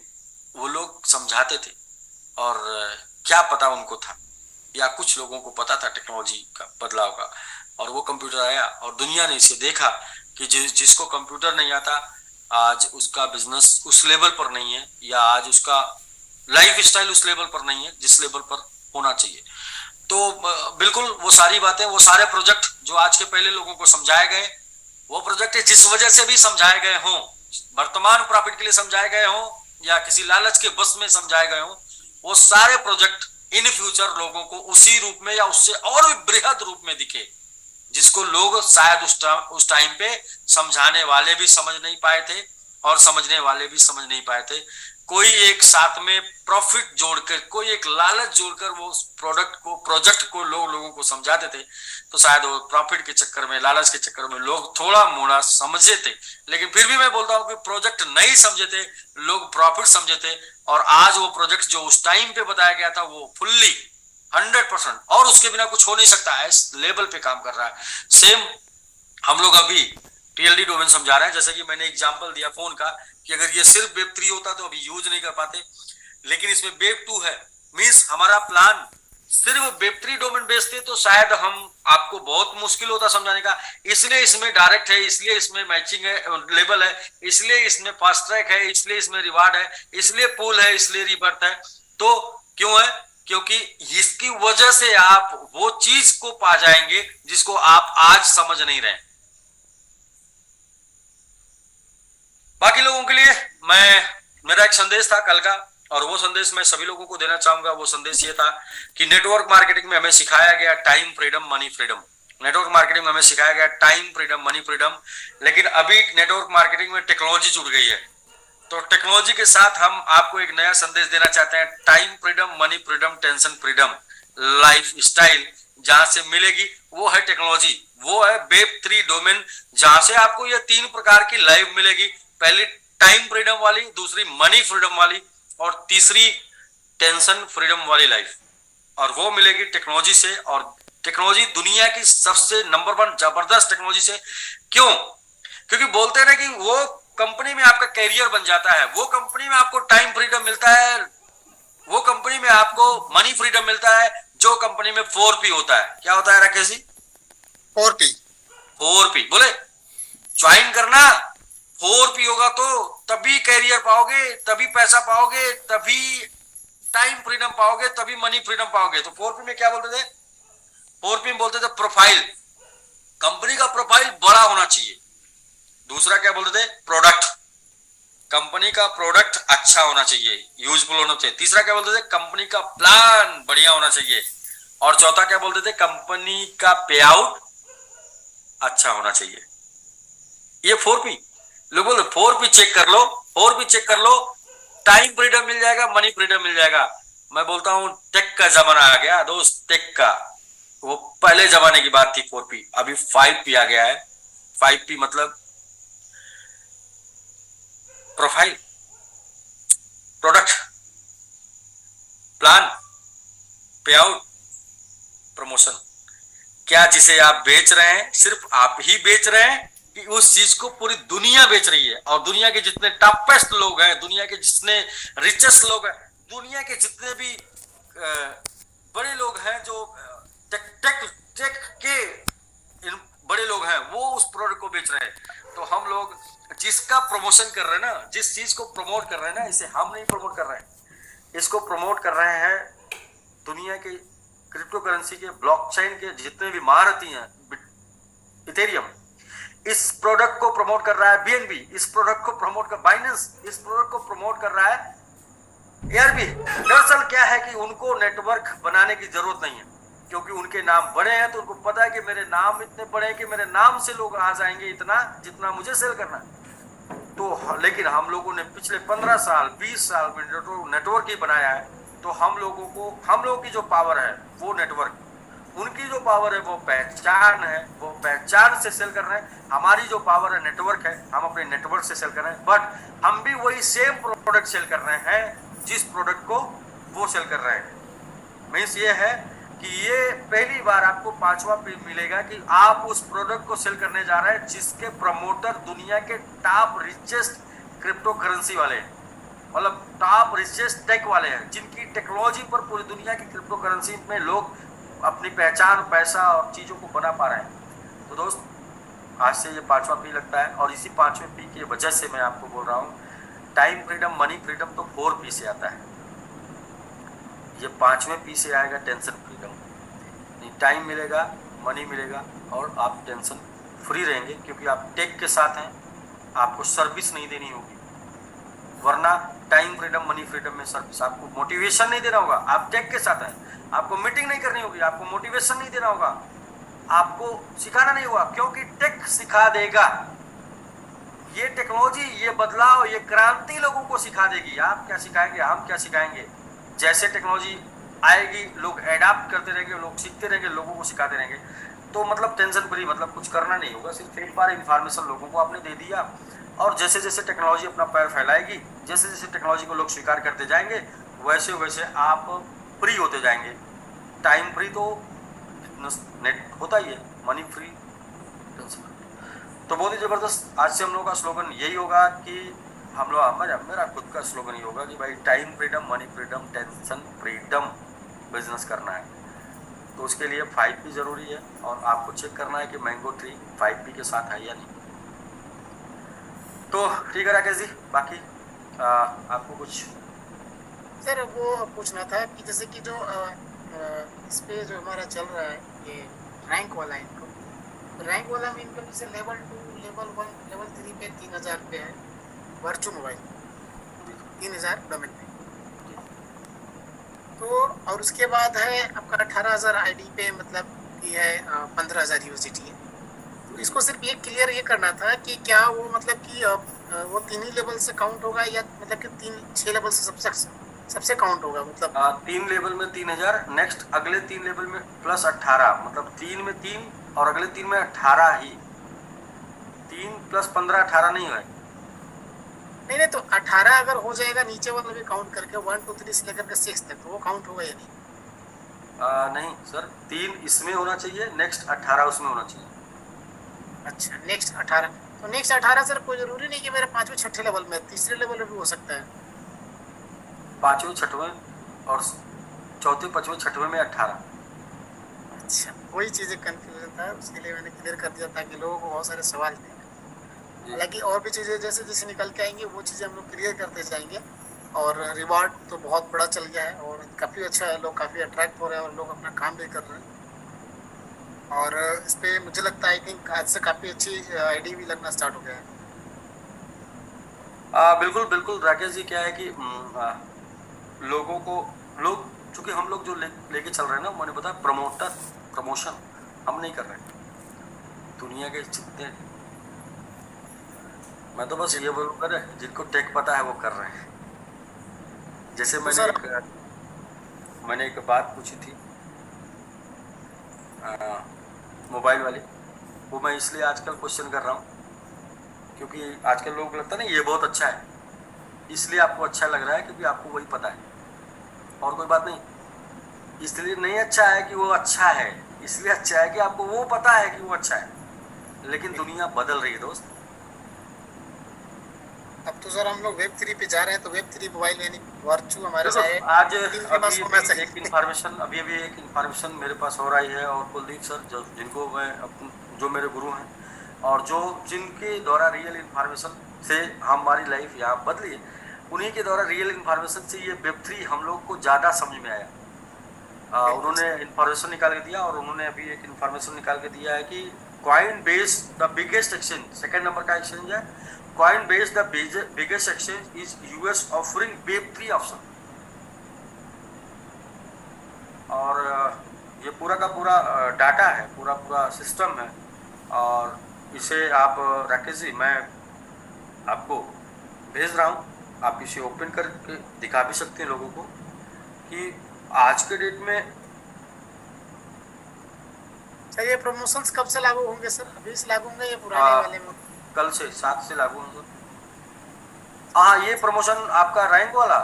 वो लोग समझाते थे, और क्या पता उनको था, या कुछ लोगों को पता था टेक्नोलॉजी का बदलाव का, और वो कंप्यूटर आया और दुनिया ने इसे देखा कि जिसको कंप्यूटर नहीं आता, आज उसका बिजनेस उस लेवल पर नहीं है, या आज उसका लाइफ स्टाइल उस लेवल पर नहीं है जिस लेवल पर होना चाहिए। तो बिल्कुल वो सारी बातें, वो सारे प्रोजेक्ट जो आज के पहले लोगों को समझाए गए, वो प्रोजेक्ट जिस वजह से भी समझाए गए हों, वर्तमान प्रॉफिट के लिए समझाए गए हों या किसी लालच के बस में समझाए गए हों, वो सारे प्रोजेक्ट इन फ्यूचर लोगों को उसी रूप में या उससे और भी बृहद रूप में दिखे, जिसको लोग शायद उस टाइम पे समझाने वाले भी समझ नहीं पाए थे और समझने वाले भी समझ नहीं पाए थे। कोई एक साथ में प्रॉफिट जोड़कर, कोई एक लालच जोड़कर वो प्रोजेक्ट को लोगों को समझाते थे, तो शायद वो प्रॉफिट के चक्कर में, लालच के चक्कर में लोग थोड़ा मोड़ा समझे थे। लेकिन फिर भी मैं बोलता हूँ कि प्रोजेक्ट नहीं समझे थे लोग, प्रॉफिट समझे थे। और आज वो प्रोजेक्ट जो उस टाइम पे बताया गया था वो फुल्ली 100% और उसके बिना कुछ हो नहीं सकता है, इस लेवल पे काम कर रहा है। सेम हम लोग अभी TLD डोमेन समझा रहे हैं, जैसे कि मैंने एग्जांपल दिया फोन का, कि अगर ये सिर्फ Web3 होता तो अभी यूज नहीं कर पाते, लेकिन इसमें Web2 है। मींस हमारा प्लान सिर्फ Web3 डोमेन बेचते तो शायद हम आपको बहुत मुश्किल होता समझाने का। इसलिए इसमें डायरेक्ट है, इसलिए इसमें मैचिंग है, लेवल है, इसलिए इसमें फास्ट ट्रैक है, इसलिए इसमें रिवार्ड है, इसलिए पूल है, इसलिए रिबर्थ है। तो क्यों है? क्योंकि इसकी वजह से आप वो चीज को पा जाएंगे जिसको आप आज समझ नहीं रहे। बाकी लोगों के लिए मेरा एक संदेश था कल का, और वो संदेश मैं सभी लोगों को देना चाहूंगा। वो संदेश ये था कि नेटवर्क मार्केटिंग में हमें सिखाया गया time freedom, money freedom. Network marketing में हमें सिखाया गया टाइम फ्रीडम, मनी फ्रीडम, लेकिन अभी नेटवर्क मार्केटिंग में टेक्नोलॉजी जुड़ गई है। तो टेक्नोलॉजी के साथ हम आपको एक नया संदेश देना चाहते हैं, time freedom, money freedom, tension freedom, life style जहां से मिलेगी वो है टेक्नोलॉजी, वो है वेब3 डोमेन, जहां से आपको ये 3 प्रकार की लाइफ मिलेगी। पहली टाइम फ्रीडम वाली, दूसरी मनी फ्रीडम वाली, और तीसरी टेंशन फ्रीडम वाली लाइफ, और वो मिलेगी टेक्नोलॉजी से। और टेक्नोलॉजी दुनिया की सबसे नंबर 1 जबरदस्त टेक्नोलॉजी से। क्यों? क्योंकि बोलते हैं ना कि वो कंपनी में आपका कैरियर बन जाता है, वो कंपनी में आपको टाइम फ्रीडम मिलता है, वो कंपनी में आपको मनी फ्रीडम मिलता है, जो कंपनी में 4P होता है। क्या होता है राकेश जी? 4P। 4P बोले, ज्वाइन करना 4P होगा तो तभी कैरियर पाओगे, तभी पैसा पाओगे, तभी टाइम फ्रीडम पाओगे, तभी मनी फ्रीडम पाओगे। तो 4P में क्या बोलते थे? 4P में बोलते थे प्रोफाइल, कंपनी का प्रोफाइल बड़ा होना चाहिए। दूसरा क्या बोलते थे? प्रोडक्ट, कंपनी का प्रोडक्ट अच्छा होना चाहिए, यूजफुल होना चाहिए। तीसरा क्या बोलते थे? कंपनी का प्लान बढ़िया होना चाहिए। और चौथा क्या बोलते थे? कंपनी का पे आउट अच्छा होना चाहिए। ये 4P। लोग बोलते 4P चेक कर लो, 4P चेक कर लो, टाइम फ्रीडम मिल जाएगा, मनी फ्रीडम मिल जाएगा। मैं बोलता हूं टेक का जमाना आ गया दोस्त, टेक का। वो पहले जमाने की बात थी 4P, अभी 5P आ गया है। 5P मतलब प्रोफाइल, प्रोडक्ट, प्लान, पे आउट, प्रमोशन। क्या जिसे आप बेच रहे हैं सिर्फ आप ही बेच रहे हैं, कि उस चीज को पूरी दुनिया बेच रही है? और दुनिया के जितने टॉपेस्ट लोग हैं, दुनिया के जितने रिचेस्ट लोग हैं, दुनिया के जितने भी बड़े लोग हैं, जो टेक टेक टेक के बड़े लोग हैं, वो उस प्रोडक्ट को बेच रहे हैं। तो हम लोग जिसका प्रमोशन कर रहे हैं ना, जिस चीज को प्रमोट कर रहे हैं ना, इसे हम नहीं प्रमोट कर रहे हैं, इसको प्रमोट कर रहे हैं दुनिया के क्रिप्टो करेंसी के, ब्लॉकचेन के जितने भी महारथी हैं। इथेरियम इस प्रोडक्ट को प्रमोट कर रहा है, BNB इस प्रोडक्ट को प्रमोट कर, बाइनेंस इस प्रोडक्ट को प्रमोट कर रहा है, ARB। दरअसल क्या है कि उनको नेटवर्क बनाने की जरूरत नहीं है, क्योंकि उनके नाम बड़े हैं, तो उनको पता है कि मेरे नाम इतने बड़े हैं कि मेरे नाम से लोग आ जाएंगे इतना, जितना मुझे सेल करना है। तो लेकिन हम लोगों ने पिछले 15 साल 20 साल में नेटवर्क ही बनाया है। तो हम लोगों की जो पावर है वो नेटवर्क, उनकी जो पावर है वो पहचान है, वो पहचान से सेल कर रहे हैं। हमारी जो पावर है नेटवर्क है, हम अपने नेटवर्क से सेल कर रहे हैं। बट हम भी वही सेम प्रोडक्ट सेल कर रहे हैं जिस प्रोडक्ट को वो सेल कर रहे हैं। मीन्स ये है कि ये पहली बार आपको 5वां P मिलेगा कि आप उस प्रोडक्ट को सेल करने जा रहे हैं जिसके प्रमोटर दुनिया के टॉप रिचेस्ट क्रिप्टो करेंसी वाले हैं, मतलब टॉप रिचेस्ट टेक वाले हैं, जिनकी टेक्नोलॉजी पर पूरी दुनिया की क्रिप्टो करेंसी में लोग अपनी पहचान, पैसा और चीजों को बना पा रहे हैं। तो दोस्त, आज से ये 5वां P लगता है, और इसी 5वें P की वजह से मैं आपको बोल रहा हूँ, टाइम फ्रीडम मनी फ्रीडम तो 4P से आता है, ये 5वें P से आएगा टेंशन फ्रीडम। टाइम मिलेगा, मनी मिलेगा, और आप टेंशन फ्री रहेंगे, क्योंकि आप टेक के साथ हैं, आपको सर्विस नहीं देनी होगी। वरना टाइम फ्रीडम मनी फ्रीडम में सर्विस, आपको मोटिवेशन नहीं देना होगा। आप टेक के साथ हैं, आपको मीटिंग नहीं करनी होगी, आपको मोटिवेशन नहीं देना होगा, आपको सिखाना नहीं होगा, क्योंकि टेक सिखा देगा। ये टेक्नोलॉजी, ये बदलाव, ये क्रांति लोगों को सिखा देगी। आप क्या सिखाएंगे, हम क्या सिखाएंगे? जैसे टेक्नोलॉजी आएगी, लोग एडाप्ट करते रहेंगे, लोग सीखते रहेंगे, लोगों को सिखाते रहेंगे। तो मतलब टेंशन फ्री, मतलब कुछ करना नहीं होगा, सिर्फ एक बार इन्फॉर्मेशन लोगों को आपने दे दिया, और जैसे जैसे टेक्नोलॉजी अपना पैर फैलाएगी, जैसे जैसे टेक्नोलॉजी को लोग स्वीकार करते जाएंगे, वैसे वैसे आप फ्री होते जाएंगे। टाइम फ्री तो नेट होता ही है, मनी फ्री, टेंशन फ्री। तो बहुत ही जबरदस्त आज से हम लोगों का स्लोगन यही होगा कि हम लोग, मेरा खुद का स्लोगन ये होगा कि भाई time freedom money freedom tension freedom business करना है। तो उसके लिए 5P जरूरी है, और आपको चेक करना है कि मैंगो ट्री 5P के साथ है या नहीं। तो ठीक है राकेश जी, बाकी आपको कुछ? सर वो पूछना था कि जैसे कि जो इस पे जो हमारा चल रहा है ये रैंक वाला इनकम, रैंक वाला में इनकम जैसे लेवल 2 लेवल 1 लेवल 3 पे 3000 रुपये है वर्चुअल मोबाइल, 3000 डोमेन पे। तो और उसके बाद है आपका 18,000 ID पे, मतलब ये है 15,000 USDT है। तो इसको सिर्फ ये क्लियर ये करना था कि क्या वो मतलब कि वो 3 ही लेवल से काउंट होगा, या मतलब कि 6 लेवल से सबसे सबसे काउंट होगा मतलब? 3 लेवल में 3000, नेक्स्ट अगले 3 लेवल में प्लस 18, मतलब 3 में 3 और अगले 3 में 18 ही। 3 प्लस 15 18 नहीं है। नहीं नहीं, तो 18 अगर हो जाएगा नीचे वाला भी काउंट करके 1 2 3 से लेकर के 6 तक, तो वो काउंट होगा या नहीं? नहीं सर, 3 इसमें होना चाहिए, नेक्स्ट 18 उसमें होना चाहिए। अच्छा, नेक्स्ट 18। तो नेक्स्ट 18 सर कोई जरूरी नहीं कि मेरे पांचवें छठे लेवल में, तीसरे लेवल में भी हो सकता है। पांचवें छठवें और चौथे पांचवें छठवें में 18। अच्छा, वही चीजें कंफ्यूजन था, उसके लिए मैंने क्लियर कर दिया ताकि लोगों को बहुत सारे सवाल थे। जी हालांकि और भी चीजें जैसे जैसे निकल के आएंगी वो चीजें हम लोग क्लियर करते जाएंगे। और रिवॉर्ड तो बहुत बड़ा चल गया है और काफी अच्छा है, लोग काफी अट्रैक्ट हो रहे हैं और लोग अपना काम भी कर रहे हैं। और इस पे मुझे लगता है आई थिंक आज से काफी अच्छी आईडी भी लगना स्टार्ट हो गया है। बिल्कुल बिल्कुल राकेश जी, क्या है कि लोगों को, लोग चूंकि हम लोग जो लेके चल रहे हैं ना, मैंने बताया प्रमोशन हम नहीं कर रहे हैं दुनिया के जितने। मैं तो बस जी। ये बोलूंगा ना, जिनको टेक पता है वो कर रहे हैं। जैसे तो सर मैंने एक बात पूछी थी मोबाइल वाली, वो मैं इसलिए आजकल क्वेश्चन कर रहा हूँ क्योंकि आजकल लोगों को लगता है ना ये बहुत अच्छा है, इसलिए आपको अच्छा लग रहा है क्योंकि आपको वही पता है, और कोई बात नहीं। इसलिए नहीं अच्छा है कि वो अच्छा है, इसलिए अच्छा है कि आपको वो पता है कि वो अच्छा है। लेकिन दुनिया बदल रही है दोस्त। अब तो सर हम लोग वेब 3 पे जा रहे हैं, तो वेब 3 मोबाइल यानी वर्चू हमारे देखो, चाहे आज टीवी के पास अभी होना अभी एक चाहिए। इंफॉर्मेशन मेरे पास हो रही है, और कुलदीप सर जिनको मैं जो मेरे गुरु हैं और जो जिनके द्वारा रियल इंफॉर्मेशन से हमारी लाइफ यहाँ बदली है, उन्हीं के द्वारा रियल इंफॉर्मेशन से ये वेब 3 हम लोग को ज्यादा समझ में आया। बिल्कुल उन्होंने सर। इंफॉर्मेशन निकाल के दिया, और उन्होंने अभी एक इंफॉर्मेशन निकाल के दिया है कि coin base the biggest exchange, second number का एक्सचेंज है। Coin base the biggest exchange is US offering web 3 option. और ये पूरा का पूरा डाटा है, पूरा पूरा सिस्टम है। और इसे आप राकेश जी, मैं आपको भेज रहा हूँ, आप इसे ओपन करके दिखा भी सकते हैं लोगों को कि आज के डेट में। सर ये प्रमोशंस कब से लागू होंगे सर? अभी से लागू होंगे या पुराने आ, वाले में? कल से 7 से लागू होंगे। हाँ, ये प्रमोशन आपका रैंक वाला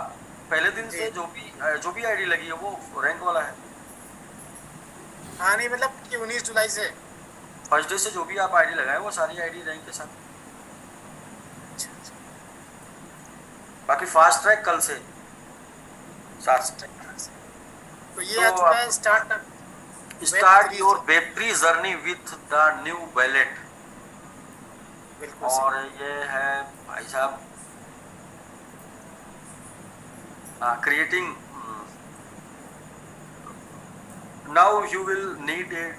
पहले दिन जी। से जो भी आईडी लगी है वो रैंक वाला है। हाँ नहीं मतलब कि 19 जुलाई से? फर्स्ट डे से जो भी आप आईडी लगाए वो सारी आईडी रैंक के साथ। अच्छा अच्छा। बाकी फास्ट ट्रैक कल से 7 से। तो ये आ तो चुका है आप स्टार्ट वेब स्टार्ट 3 योर जो। Web 3 journey with the new wallet. बिल्कुल सर। और ये है भाई साहब creating. Now you will need a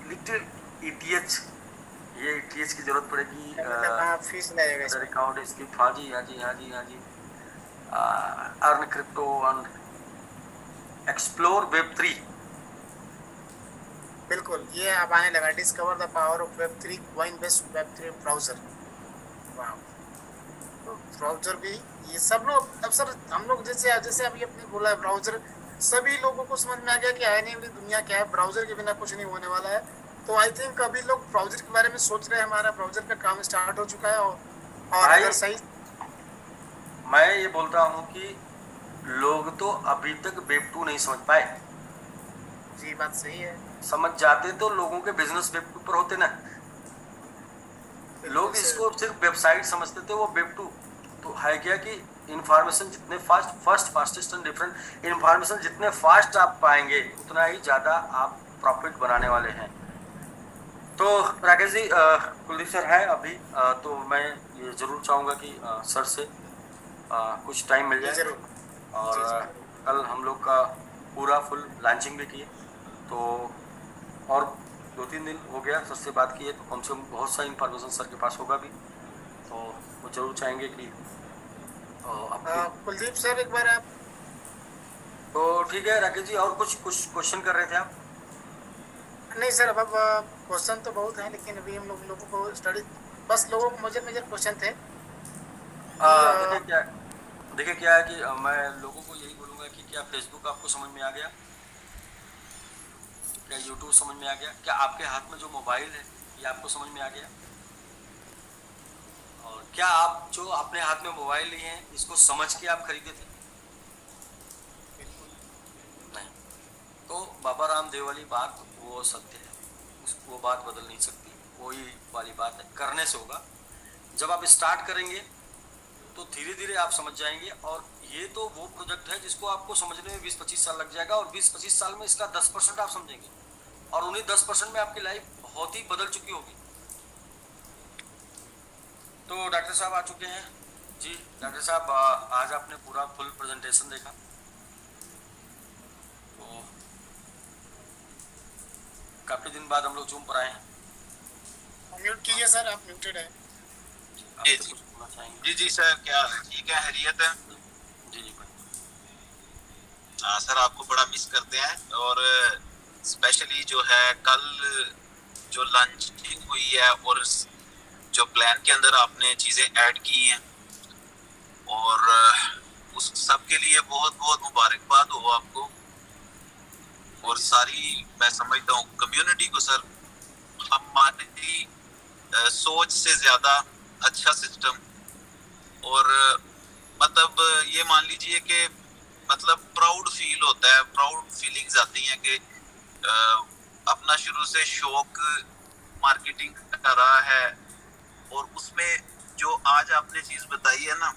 little ETH. ये ईटीएच की जरूरत पड़ेगी। मतलब हाँ फीस लगेगा अदर इसमें। अकाउंट स्किप, हाँ जी हाँ जी हाँ जी हाँ जी। Earn crypto and explore web 3। बिल्कुल, ये अब आने लगा, discover the power of web 3 coin based web 3 browser. वाह। तो ब्राउजर भी, ये सब लोग अब सर हम लोग जैसे जैसे अभी अपने बोला है ब्राउजर, सभी लोगों को समझ में आ गया कि आने वाली दुनिया क्या है, ब्राउजर के बिना कुछ नहीं होने वाला है। तो आई थिंक अभी लोग ब्राउजर के बारे में सोच रहे हैं, हमारा ब्राउजर का काम स्टार्ट हो चुका है। और भाई अगर सही। मैं ये बोल रहा हूँ कि लोग तो अभी तक वेब 2 नहीं समझ पाए। जी बात सही है। समझ जाते तो लोगों के बिजनेस वेब 2 पर होते ना। बिल्कुल लोग सर। इसको सिर्फ वेबसाइट समझते थे, वो वेब 2 तो है क्या कि इंफॉर्मेशन जितने फास्टेस्ट एंड डिफरेंट इंफॉर्मेशन जितने फास्ट आप पाएंगे उतना ही ज्यादा आप प्रॉफिट बनाने वाले हैं। तो राकेश जी, कुलदीप सर है अभी, तो मैं ये जरूर चाहूंगा कि सर से कुछ टाइम मिल जी जाए। जरूर। और जी जी। कल हम लोग का पूरा फुल लॉन्चिंग भी किए, तो और 2-3 दिन हो गया सर से बात किए, तो कम से कम बहुत सा इंफॉर्मेशन सर के पास होगा भी। तो वो जरूर चाहेंगे कि आपकी। कुलदीप सर एक बार आप। तो ठीक है राकेश जी, और कुछ कुछ क्वेश्चन कर रहे थे आप? नहीं सर, अब क्वेश्चन तो बहुत है लेकिन अभी हम लोगों को स्टडी, बस लोगों को मेजर मेजर क्वेश्चन थे कि देखिए क्या, देखिए क्या है कि मैं लोगों को यही बोलूँगा कि क्या फेसबुक आपको समझ में आ गया, क्या यूट्यूब समझ में आ गया, क्या आपके हाथ में जो मोबाइल है ये आपको समझ में आ गया, और क्या आप जो अपने हाथ में मोबाइल लिए हैं इसको समझ के आप खरीदे थे? नहीं। तो बाबा रामदेव वाली बात वो सत्य है, वो बात बदल नहीं सकती, वही वाली बात है, करने से होगा। जब आप स्टार्ट करेंगे तो धीरे धीरे आप समझ जाएंगे, और ये तो वो प्रोजेक्ट है जिसको आपको समझने में 20-25 साल लग जाएगा, और 20-25 साल में इसका 10% आप समझेंगे, और उन्हीं 10% में आपकी लाइफ बहुत ही बदल चुकी होगी। तो डॉक्टर साहब आ चुके हैं जी। डॉक्टर साहब आज आपने पूरा फुल प्रेजेंटेशन देखा, तो काफी दिन बाद हम लोग जूम पर आए हैं। म्यूट कीजिए सर, आप म्यूटेड है। आप जी तो जी कुछ बोलना चाहेंगे? जी जी सर, क्या हाल है? ठीक है, खैरियत है? जी जी भाई। हाँ सर, आपको बड़ा मिस करते हैं, और स्पेशली जो है कल जो लंचिंग हुई है और जो प्लान के अंदर आपने चीज़ें ऐड की हैं, और उस सब के लिए बहुत बहुत मुबारकबाद हो आपको और सारी, मैं समझता हूँ कम्युनिटी को सर। हमारी सोच से ज़्यादा अच्छा सिस्टम, और मतलब ये मान लीजिए कि मतलब प्राउड फील होता है, प्राउड फीलिंग्स आती हैं कि अपना शुरू से शौक मार्केटिंग का रहा है, और उसमें जो आज आपने चीज बताई है ना,